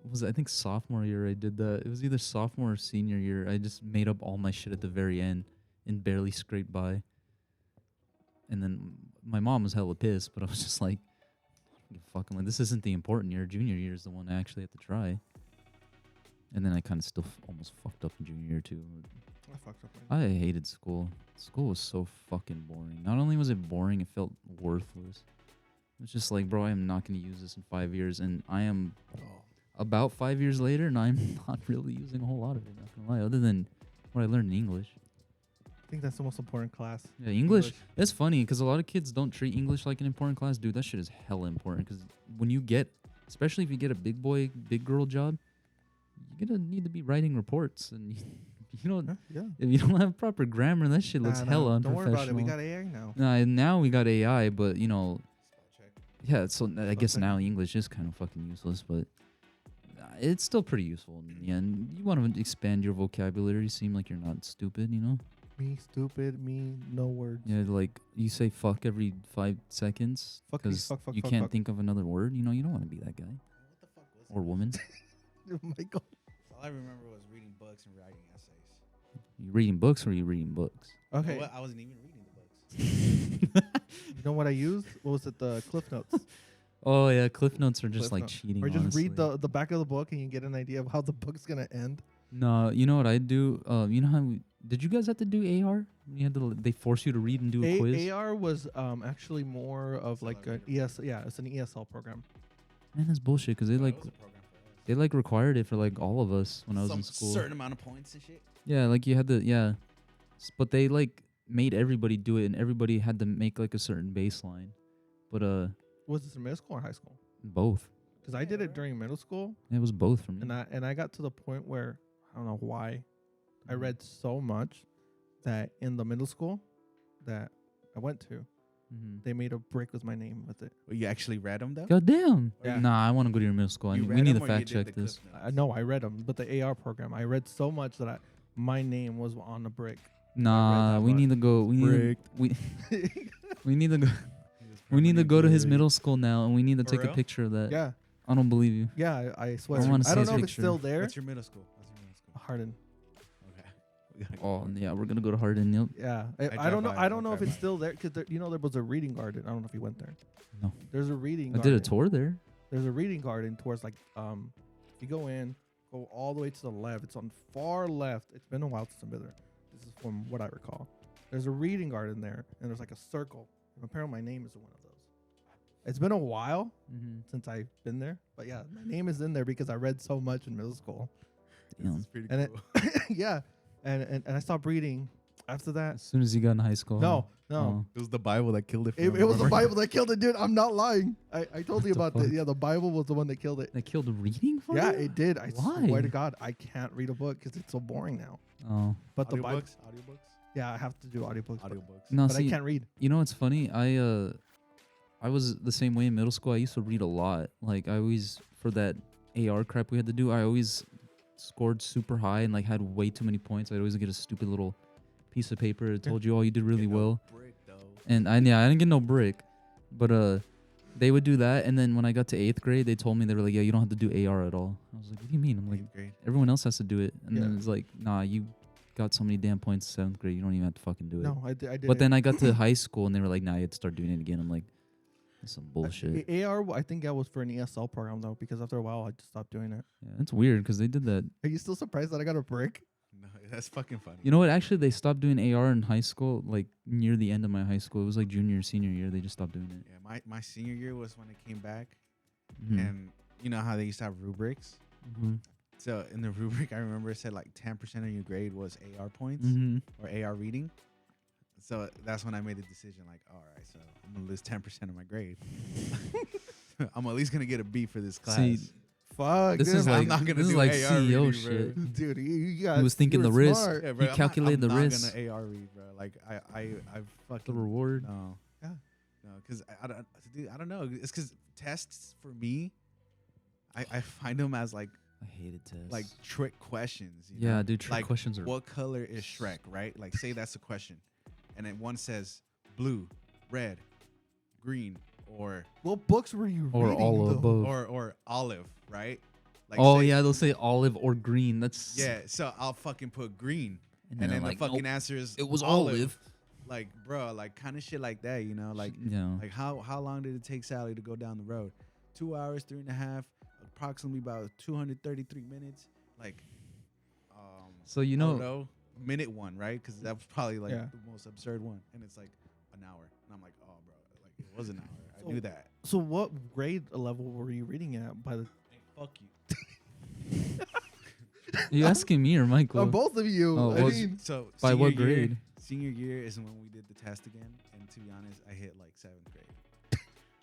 Was it, I think sophomore year I did that. It was either sophomore or senior year. I just made up all my shit at the very end and barely scraped by. And then my mom was hella pissed, but I was just like, "Fuck, I'm like, this isn't the important year. Junior year is the one I actually have to try." And then I kind of still almost fucked up in junior year too. I fucked up. Man. I hated school. School was so fucking boring. Not only was it boring, it felt worthless. It was just like, bro, I am not going to use this in 5 years, and I am about 5 years later, and I'm not really using a whole lot of it. Not gonna lie, other than what I learned in English. I think that's the most important class. Yeah, English. It's funny because a lot of kids don't treat English like an important class. Dude, that shit is hella important because when you get, especially if you get a big boy, big girl job, you're gonna need to be writing reports, and you don't. Huh? Yeah. If you don't have proper grammar, that shit looks hella Don't worry about it. We unprofessional. got AI now. Nah, now we got AI, but you know, yeah. So I guess now English is kind of fucking useless, but it's still pretty useful in the end. You want to expand your vocabulary, seem like you're not stupid, you know? Me stupid. Me no words. Yeah, like you say fuck every 5 seconds Fuck me, because fuck, you fuck, can't fuck. think of another word. You know, you don't want to be that guy or woman. Michael. all I remember was reading books and writing essays. You reading books or you reading books? Okay. You know what? I wasn't even reading the books. You know what I used? What was it? The Cliff Notes. Oh yeah, Cliff Notes are just Cliff like Notes. cheating. Or just honestly. read the back of the book and you get an idea of how the book's gonna end. No, you know what I do? You know how did you guys have to do AR? You had to. They force you to read and do a quiz. AR was actually more of like an ES. Yeah, it's an ESL program. Man, that's bullshit. Because they like required it for like all of us when I was in school. Certain amount of points and shit. Yeah, like you had to. Yeah, but they like made everybody do it, and everybody had to make like a certain baseline. But Was this in middle school or high school? both. because I did it during middle school, It was both for me. and I got to the point where I don't know why I read so much that in the middle school that I went to, they made a brick with my name with it. Well, you actually read them though? God damn. Yeah. Nah, I want to go to your middle school. You We read need 'em to or you fact did check the this. Cliff I Notes? know I read them, but the AR program, I read so much that my name was on the brick. Nah, that we much. need to go. We need we need to go. We need to go to his middle school now, and we need to For take a real? picture of that. Yeah, I don't believe you. yeah, I swear. I wanna see I don't his know if it's picture. still there. What's your middle school? Hardin. Okay. We gotta go Oh for it. yeah, we're gonna go to Hardin. Yep. Yeah, drive I don't know. by, I don't know I if drive it's by. still there because there was a reading garden. I don't know if you went there. No. There's a reading. I garden. did a tour there. There's a reading garden towards like you go in, go all the way to the left. It's on far left. It's been a while since I've been there. This is from what I recall. There's a reading garden there, and there's like a circle. And apparently, my name is in one of those. It's been a while since I've been there, but yeah, my name is in there because I read so much in middle school. This is pretty And cool. Yeah, and I stopped reading after that. As soon as you got in high school. No, huh? no. It was the Bible that killed it. It was the Bible that killed it, dude. I'm not lying. I told you the about fuck? that. Yeah, the Bible was the one that killed it. They killed reading for Yeah, you? it did. I Why? swear to God, I can't read a book because it's so boring now. Oh But the Bible, Audiobooks. yeah, I have to do audiobooks. But, no, but see, I can't read. you know what's funny? I was the same way in middle school. I used to read a lot. Like I always, for that AR crap we had to do, I always scored super high and like had way too many points. I'd always get a stupid little piece of paper that told you, oh, you did really well. Brick, though. And I didn't get no brick, but they would do that. And then when I got to 8th grade, they told me, they were like, yeah, you don't have to do AR at all. I was like, what do you mean? I'm like, Eighth grade. everyone else has to do it. And then Yeah. it's like, nah, you got so many damn points in 7th grade, you don't even have to fucking do it. No, I did. But then I got to high school and they were like, nah, you have to start doing it again. I'm like, that's some bullshit. AR, I think that was for an ESL program though, because after a while I just stopped doing it. Yeah, it's weird because they did that. Are you still surprised that I got a brick? No, that's fucking funny. You know what? Actually, they stopped doing AR in high school, like near the end of my high school. It was like junior, senior year. They just stopped doing it. Yeah, my senior year was when it came back, Mhm. and you know how they used to have rubrics. Mhm. So in the rubric, I remember it said like 10% of your grade was AR points Mhm. or AR reading. So that's when I made the decision, like, all right, so I'm gonna lose 10% of my grade. I'm at least gonna get a B for this class. See, Fuck. this dude. is I'm like not gonna this is do like AR CEO reading, shit. Dude, you got. He was thinking you the were risk. smart. Yeah, He calculated the I'm risk. not gonna AR read, bro. Like I The fucking reward. no. Yeah. No, because I don't know. It's because tests for me, I find them as like I hated tests. like trick questions. You yeah, know? dude, trick like questions are. what color is Shrek, right? Like say that's a question, and then one says blue, red, green, or What books were you Or reading? all of though? both. or olive, right? Like Oh say- yeah, they'll say olive or green. That's yeah. So I'll fucking put green, And and then then like, the fucking nope, answer is it was olive. Like bro, like kind of shit like that, you know, like. Like how long did it take Sally to go down the road? 2 hours, 3.5, approximately about 233 minutes. Like, So you I don't know, know, minute one, right? Because that was probably like Yeah. the most absurd one, and it's like an hour, and I'm like, oh, bro, like it was an hour. So- I knew that. So what grade level were you reading at? By the Fuck you. you asking me or Michael? both of you. Oh, I was- mean, So By what senior year- grade? Senior year is when we did the test again, and to be honest, I hit like 7th grade.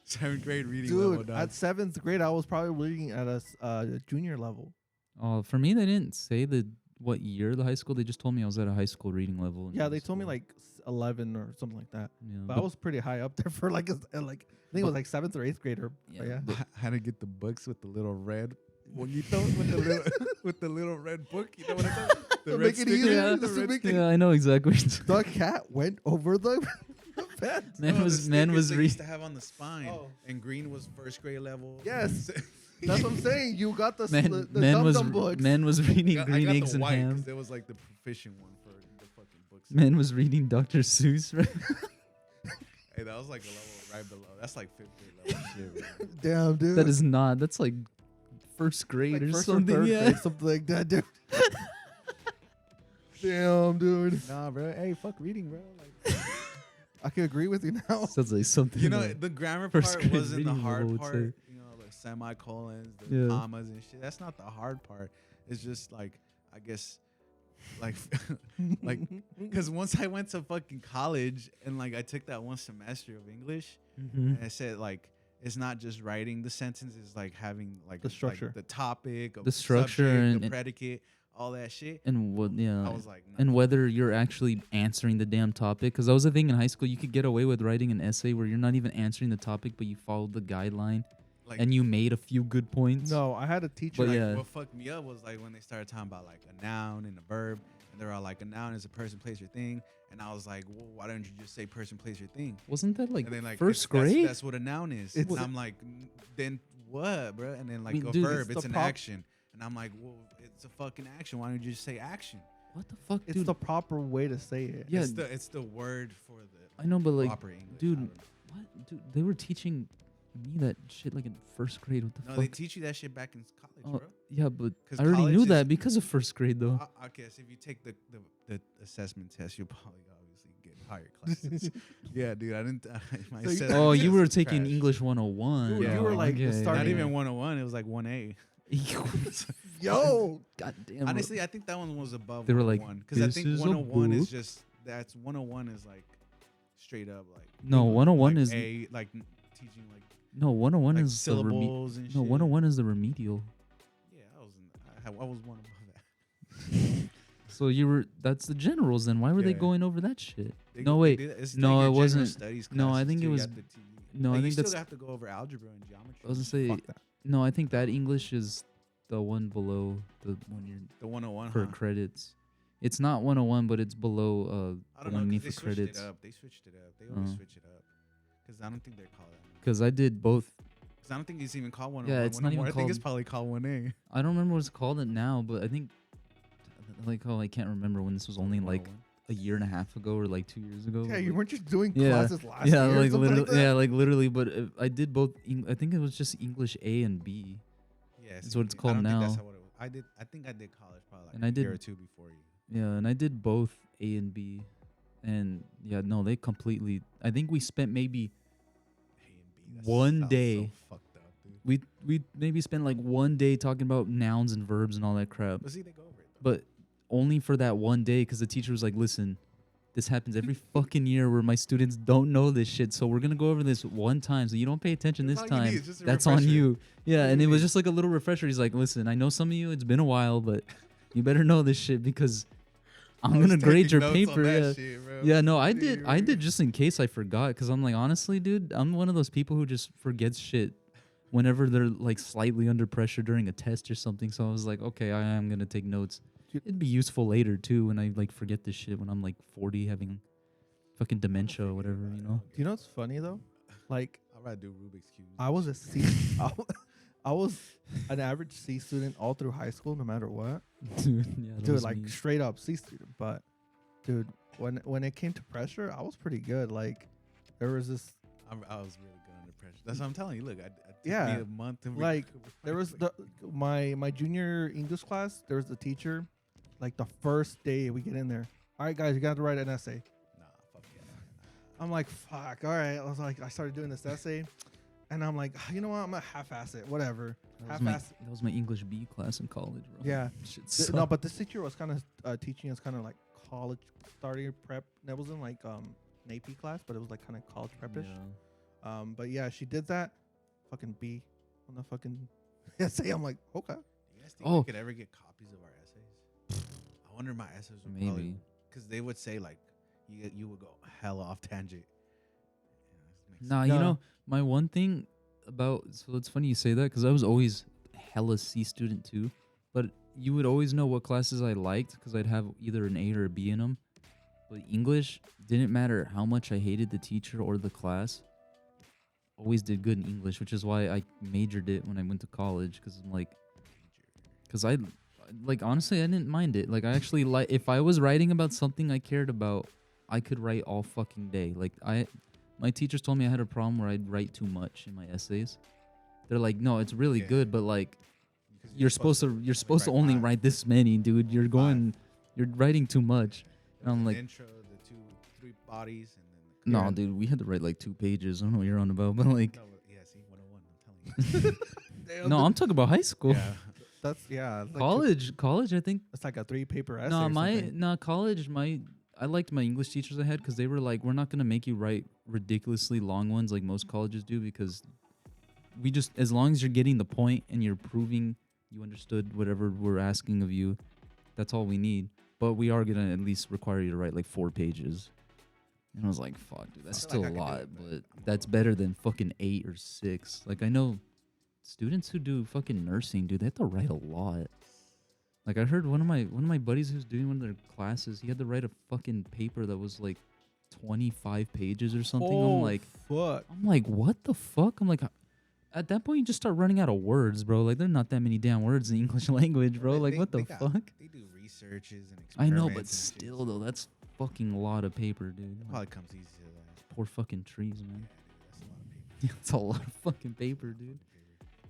7th grade reading level, dude, dog. at 7th grade, I was probably reading at a junior level. Oh, for me, they didn't say what year of the high school. They just told me I was at a high school reading level. in Yeah, middle they told me school. like 11 or something like that. Yeah, But I was pretty high up there for like I think it was like 7th or 8th grader. But yeah. How to get the books with the little red bonito with the little with the little red book. You know what I'm talking about? To make it easier, Yeah. just to make it- yeah, I know exactly. The cat went over the fence. Man No, was the man stickers was they reading. used to have on the spine, Oh. and green was 1st grade level. Yes. That's what I'm saying. You got the Man, the man was dum-dum books. man was reading I green got eggs the and white ham. because there was like the proficient one for the fucking books. Man was reading Dr. Seuss. Right? Hey, that was like a level right below. That's like 5th grade level shit. Bro. Damn, dude. That is not. That's like first grade like or first something. or third yeah. grade, something like that, dude. Damn, dude. Nah, bro. Hey, fuck reading, bro. Like, I can agree with you now. Sounds like something. you know, like- the grammar first part grade wasn't the reading hard level would part. say. You know, like semicolons, the Yeah. commas and shit. That's not the hard part. It's just like, I guess, like, like, because once I went to fucking college and like I took that one semester of English, Mhm. and I said like it's not just writing the sentence. It's like having like The structure. like the topic, The structure subject, the and predicate, all that shit. and what I was like, nah. and whether you're actually answering the damn topic, because that was the thing in high school. You could get away with writing an essay where you're not even answering the topic, but you followed the guideline like, and you made a few good points. No, I had a teacher. But like, yeah. what fucked me up was like when they started talking about like a noun and a verb, and they're all like, a noun is a person, place, or thing. And I was like, well, why don't you just say person, place, or thing? Wasn't that like And then like first that's- grade? That's what a noun is. It's- And I'm like, then what, bro? And then like a Dude, verb, it's it's the an prop- action. And I'm like, well, it's a fucking action. Why don't you just say action? What the fuck, It's dude? the proper way to say it. Yeah, It's the word for the I know, but like, proper English. dude, I don't know. what, dude? They were teaching me that shit like in first grade. What the No, fuck? they teach you that shit back in college, Oh, bro. yeah, but 'Cause I already college knew is- that because of first grade, though. I guess if you take the assessment test, you'll probably obviously get higher classes. Yeah, dude, I didn't. My So you- assessment Oh, you test were was taking trash. English 101. You were like the okay, starting- Not yeah. even 101. It was like 1A. Yo, God damn. Honestly, I think that one was above. They were like, 101 because I "This think is a 101 is book?" just that's 101 is like straight up like No, 101 like is a like teaching like no 101 like is the syllables and shit. no 101 is the remedial. Yeah, I was one above that. So you were that's the generals then. Why were they Yeah. going over that shit? They No, go- wait. they do that. It's No, like your it general wasn't- studies no, I classes think it too. You was- have to No, like, I you think still that's have to go over algebra and geometry. I was gonna say fuck that. no. I think that English is the one below the when you're The 101 for huh? credits. It's not 101, but it's below I the don't one know you 'cause need they for switched credits. it up. They switched it up. They always Uh. switch it up because I don't think they're called that. Because I did both. Because I don't think it's even called 101. Yeah, it's not even I think it's called- probably called 1A. I don't remember what it's called it now, but I think like how I can't remember when this was only like 101. a year and a half ago or like 2 years ago. yeah, but, you like- weren't just doing Yeah, classes last yeah, year. or like something literally, that? yeah, like literally. But I did both. I think it was just English A and B. Yeah, That's see, what it's I called don't think that's now. how it was. I think I did college probably like And I a year did- or two before you. Yeah, and I did both A and B, and yeah, no, they completely. I think we spent maybe A and B. That One sounds day. So fucked up, dude. we maybe spent like one day talking about nouns and verbs and all that crap, But see, they go over it. Though. but only for that one day because the teacher was like, "Listen, this happens every fucking year where my students don't know this shit, so we're gonna go over this one time. So you don't pay attention That's this all you need, time. it's just a That's on refresher. you." Yeah, all and you it was need. just like a little refresher. He's like, "Listen, I know some of you. It's been a while, but you better know this shit because I'm I was gonna grade taking your notes on paper." that Yeah. shit, bro. Yeah, no, I Dude, did. I did just in case I forgot, because I'm like, honestly, dude, I'm one of those people who just forgets shit whenever they're like slightly under pressure during a test or something. So I was like, okay, I am gonna take notes. Dude. It'd be useful later too when I like forget this shit when I'm like 40 having fucking dementia or forget whatever, about you it. know. Do you know what's funny though? Like I'd rather do Rubik's cube. I was a C. I was an average C student all through high school, no matter what. Dude, yeah, that Dude, was like me. straight up C student. But dude, when it came to pressure, I was pretty good. Like there was this I was really good under pressure. That's what I'm telling you. Look, I took Yeah, me a month to like, recover. there was my junior English class. There was the teacher. Like the first day we get in there, all right, guys, you got to write an essay. Nah, fuck yeah. I'm like, fuck, all right. I started doing this essay, and I'm like, you know what? I'm gonna half-ass it, whatever. That was, Half-ass. that was my English B class in college, bro. Yeah. Shit No, sucked. but this teacher was kind of teaching us kind of like college starting prep. That wasn't like an AP class, but it was like kind of college prep-ish. Yeah. But yeah, she did that. Fucking B on the fucking essay. I'm like, okay. Do you guys think Oh. we could ever get copies of our essays? I wonder my essays would probably Maybe. because they would say like you would go hella off tangent. Yeah, this makes Nah, No. you know, my one thing about so it's funny you say that because I was always hella C student too, but you would always know what classes I liked because I'd have either an A or a B in them. But English didn't matter how much I hated the teacher or the class. Always did good in English, which is why I majored it when I went to college because I'm like, because I like honestly I didn't mind it. Like I actually like if I was writing about something I cared about, I could write all fucking day. Like my teachers told me I had a problem where I'd write too much in my essays. They're like, no, it's really Yeah. good, but like because you're supposed to only five. write this many, dude. You're you're writing too much. And I'm The like, intro, the three bodies, and then no, Yeah. dude, we had to write like 2 pages. I don't know what you're on about, but like, no, yeah, see, 101. I'm telling you. no, I'm talking about high school. yeah, That's it's like College, I think. It's like a 3-paper essay. No, or something. college, I liked my English teachers I had because they were like, we're not gonna make you write ridiculously long ones like most colleges do because we just, as long as you're getting the point and you're proving you understood whatever we're asking of you, that's all we need. But we are gonna at least require you to write like 4 pages. And I was like, fuck, dude, that's I feel still like a I could do lot, it, but but I'm that's broke. better than fucking 8 or 6. Like, I know students who do fucking nursing, dude, they have to write a lot. Like, I heard one of my buddies who's doing one of their classes, he had to write a fucking paper that was like 25 pages or something. Oh, I'm fuck. like, what the fuck? I'm like, at that point, you just start running out of words, bro. Like, there are not that many damn words in the English language, bro. Like, what the fuck? They do researches and I know, experiments but and shit, still, so though, that's fucking a lot of paper, dude. it Like, probably comes easy to that. poor fucking trees, man. Yeah, dude, that's a lot of paper. It's a lot of fucking paper, dude.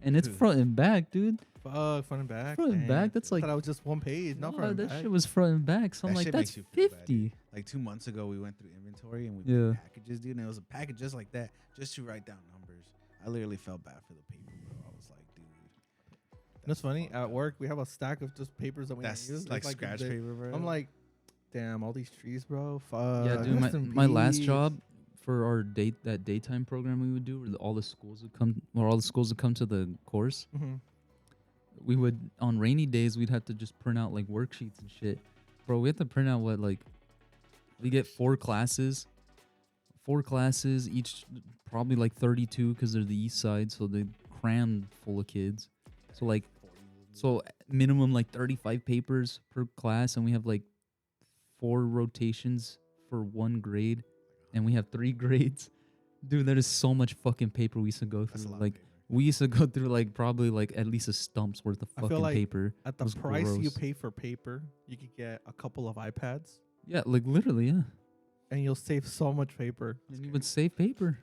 And it's front and back, dude. Fuck, front and back. Front and Dang. back, that's I like- thought I was just one page, not No, front and that back. shit was front and back. So I'm That like, shit that's makes you feel bad, 50. dude. Like 2 months ago, we went through inventory and we Yeah. did packages, dude. And it was a package just like that, just to write down numbers. I literally felt bad for the paper, bro. I was like, dude. That's funny. fucked At up. work, we have a stack of just papers that we That's don't use. like It's scratch they- paper, bro. I'm like, damn, all these trees, bro. Fuck. Yeah, dude, rest in my last peace. job for our that daytime program we would do, where all the schools would come, to the course. Mhm. We would, on rainy days, we'd have to just print out like worksheets and shit. Bro, we had to print out we get 4 classes, each probably like 32 because they're the east side, so they crammed full of kids. So like, minimum like 35 papers per class, and we have like 4 rotations for 1 grade, and we have 3 grades. Dude, that is so much fucking paper we used to go That's a through. lot Like, of paper. we used to go through like probably like at least a stump's worth of I feel fucking like paper. At the was price you gross. pay for paper, you could get a couple of iPads, Yeah, like literally, yeah. and you'll save so much paper. And you would save paper.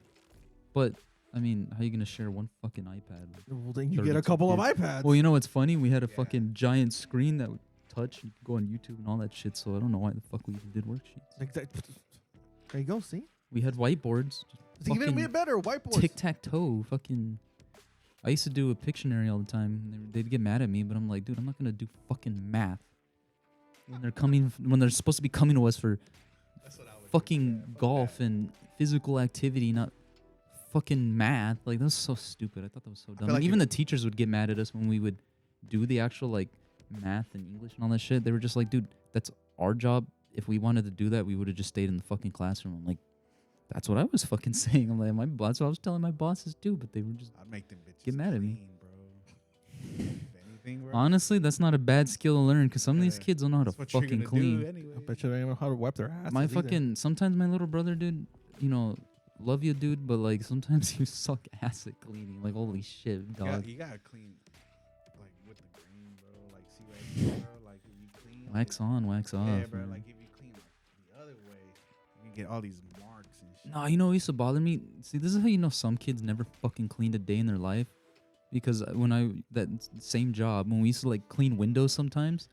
But I mean, how you gonna share one fucking iPad? Well, then you get a 32 couple of kids. iPads. Well, you know what's funny? We had a Yeah. fucking giant screen that would touch. You could go on YouTube and all that shit. So I don't know why the fuck we even did worksheets. Like that- there you go. See, We had whiteboards. it's even Fucking better. Whiteboards. Tic tac toe. Fucking. I used to do a Pictionary all the time. And they'd get mad at me, but I'm like, dude, I'm not gonna do fucking math when they're supposed to be coming to us for That's what I would do. fucking Yeah, fuck golf that. and physical activity, not fucking math. Like, that was so stupid. I thought that was so dumb. like And even if- the teachers would get mad at us when we would do the actual like math and English and all that shit. They were just like, dude, that's our job. If we wanted to do that, we would have just stayed in the fucking classroom. I'm like, that's what I was fucking saying. I'm like, that's what I was telling my bosses too, but they were just I'd make them bitches Get mad at me. clean, bro. If anything, bro. honestly, that's not a bad skill to learn because some of these Yeah, kids don't know how to that's what you're fucking gonna clean. do anyway. I bet you they don't know how to wipe their ass. My fucking sometimes my little brother, dude, you know, love you, dude, but like sometimes you suck ass at cleaning. Like, holy shit, dog. You gotta clean, like with the grain, bro. Like see what I mean, bro. Like if you clean, Wax on, wax off. yeah, bro. man. Like if you clean like the other way, you get all these marks and shit. No, you know what used to bother me? See, this is how you know some kids never fucking cleaned a day in their life. Because that same job, when we used to like clean windows sometimes,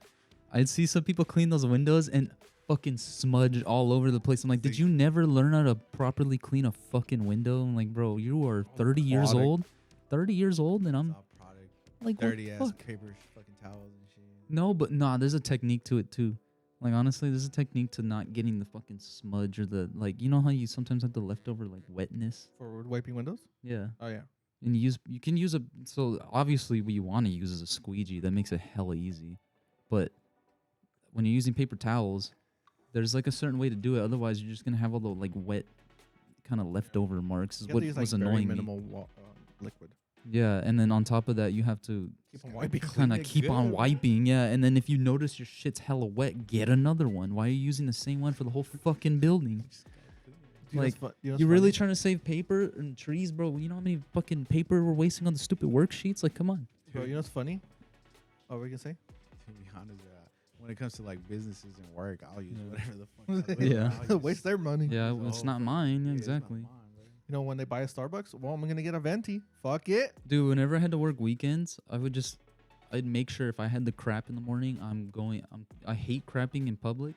I'd see some people clean those windows and fucking smudge all over the place. I'm like, did you never learn how to properly clean a fucking window? I'm like, bro, you are 30 years Product. old. 30 years old and I'm It's all product, like, what dirty the ass fuck? paper, fucking towels and shit. No, but nah, there's a technique to it too. Like, honestly, there's a technique to not getting the fucking smudge or the, like, you know how you sometimes have the leftover, like, wetness? for wiping windows. Yeah. Oh yeah. And you can use so obviously what you want to use is a squeegee. That makes it hella easy. But when you're using paper towels, there's like a certain way to do it. Otherwise, you're just going to have all the, like, wet kind of leftover marks is You what have to use, was like, very annoying me. minimal liquid. Yeah, and then on top of that, you have to Keep on wiping. kind of it keep on good, man. wiping, yeah. And then if you notice your shit's hella wet, get another one. Why are you using the same one for the whole fucking building? Like, You're really trying to save paper and trees, bro. You know how many fucking paper we're wasting on the stupid worksheets? Like, come on. Bro, you know what's funny? Oh, what were you gonna say? To be honest, when it comes to like businesses and work, I'll use Yeah. whatever the fuck. I Yeah. I'll use Waste their money. Yeah, the it's whole not fucking- mine. Yeah, yeah, it's not exactly. mine, bro. You know, when they buy a Starbucks, well, I'm gonna get a venti. Fuck it. Dude, whenever I had to work weekends, I'd make sure if I had the crap in the morning, I hate crapping in public.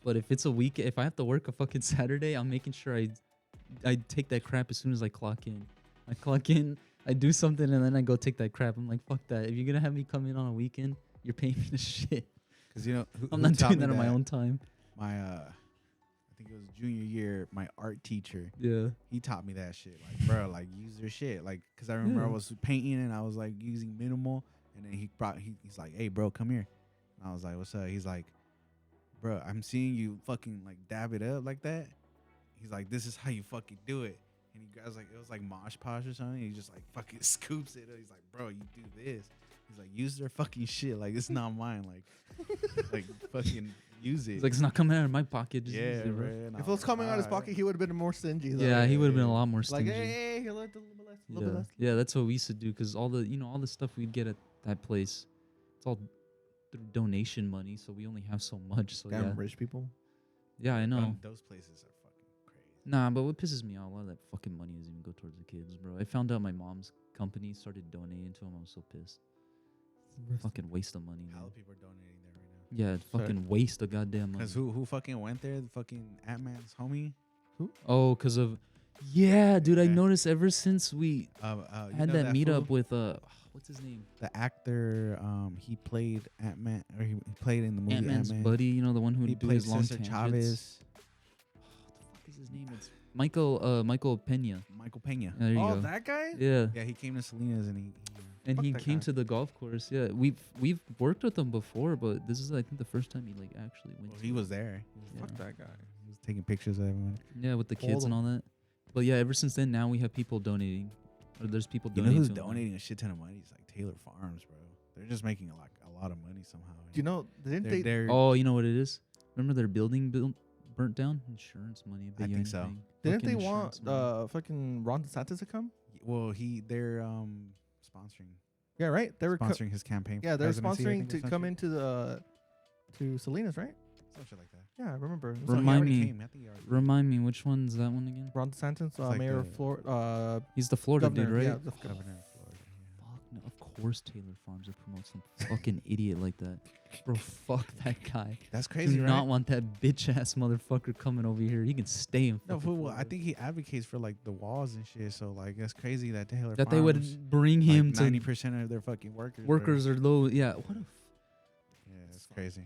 But if it's if I have to work a fucking Saturday, I'm making sure I take that crap as soon as I clock in. I clock in, I do something, and then I go take that crap. I'm like, fuck that. If you're gonna have me come in on a weekend, you're paying me to shit. Cause you know, I'm who not taught doing me that on my own time. My I think it was junior year. My art art teacher. Yeah. He taught me that shit. Like, bro, like use your shit. Like, cause I remember I Yeah. was painting and I was like using minimal, and then he's like, hey, bro, come here. And I was like, what's up? He's like, bro, I'm seeing you fucking like dab it up like that. He's like, this is how you fucking do it. And he grabs like, it was like Mosh Posh or something. He just like fucking scoops it. He's like, bro, you do this. He's like, use their fucking shit. Like, it's not mine. Like fucking use it. It's like it's not coming out of my pocket. Just use yeah, it, bro. bro. And I If it was coming out of his alright. pocket, he would have been more stingy. Though. Yeah, he would have been a yeah. lot more Like, stingy. hey, a little bit less, a little bit Yeah, less. yeah, that's what we used to do because all the stuff we'd get at that place, it's all through donation money, so we only have so much. So Damn yeah, rich people. yeah, I know. Those places are fucking crazy. Nah, but what pisses me off, a lot of that fucking money doesn't even go towards the kids, bro. I found out my mom's company started donating to them. I was so pissed. Fucking waste of money. Hella Man. people are donating there right now. Yeah, it's fucking waste of goddamn money. Cause who fucking went there? The fucking Ant-Man's homie. Oh, cause of, yeah, dude. I Yeah. noticed ever since we You had know that meetup fool? with what's his name? The actor. He played Ant-Man, or he played in the movie Ant-Man's Ant-Man. buddy. You know, the one who He would do played his long Cesar tangents. Chavez. What the fuck is his name? It's Michael Pena. Michael Pena. There you Oh, go. that guy? Yeah. Yeah, he came to Salinas and he And Fuck he that came guy. to the golf course. Yeah, we've worked with him before, but this is I think the first time he like actually went. well, to he it. was there. Yeah. Fuck that guy. He was taking pictures of everyone. Yeah, with the Hold kids and all that. But yeah, ever since then, now we have people donating. Or there's people You know donating. who's to him now. donating a shit ton of money? It's like Taylor Farms, bro. They're just making a lot of money somehow. Do you know? Didn't They're, they? they're, Oh, you know what it is? Remember their building burnt down? Insurance money. I think so. Didn't Fucking they want insurance money. fucking Ron DeSantis to come? well, they're sponsoring Yeah, right. They were. sponsoring his campaign. Yeah, they're presidency, I sponsoring think, to or some come shit. into the to Salinas, right? Some shit like that. Yeah, I remember. It was So he Remind already me. came. I think he already Remind me, which one's that one again? Ron DeSantis, like mayor the of Florida. He's the Florida Governor, dude, right? yeah, the governor of Florida. Yeah. Fuck no, of course Taylor Farms would promote some fucking idiot like that. Bro, fuck that guy. That's crazy, Do right? not want that bitch ass motherfucker coming over here. He can stay in No, fucking fool, I Florida. think he advocates for like the walls and shit. So like that's crazy that Taylor that they Farms, would bring him to 90% of their fucking workers. are low. Yeah, what a Yeah, that's crazy.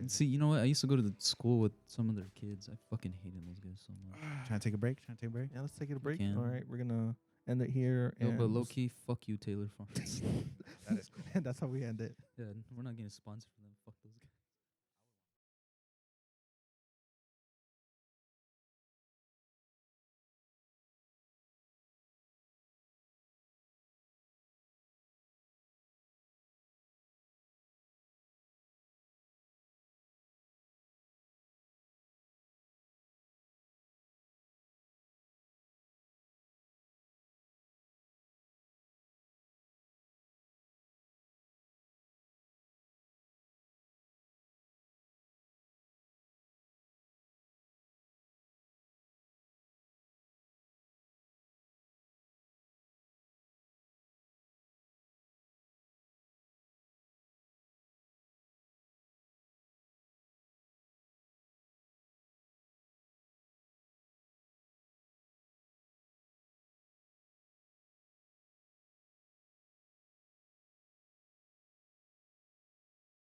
see, you know what? I used to go to the school with some of their kids. I fucking hated those guys so much. Trying to take a break. Trying to take a break. Yeah, let's take it a break. can. All right, we're gonna end it here. No, but and low key, fuck you, Taylor Farms. That is cool. and that's how we end it. Yeah, we're not getting sponsored for them.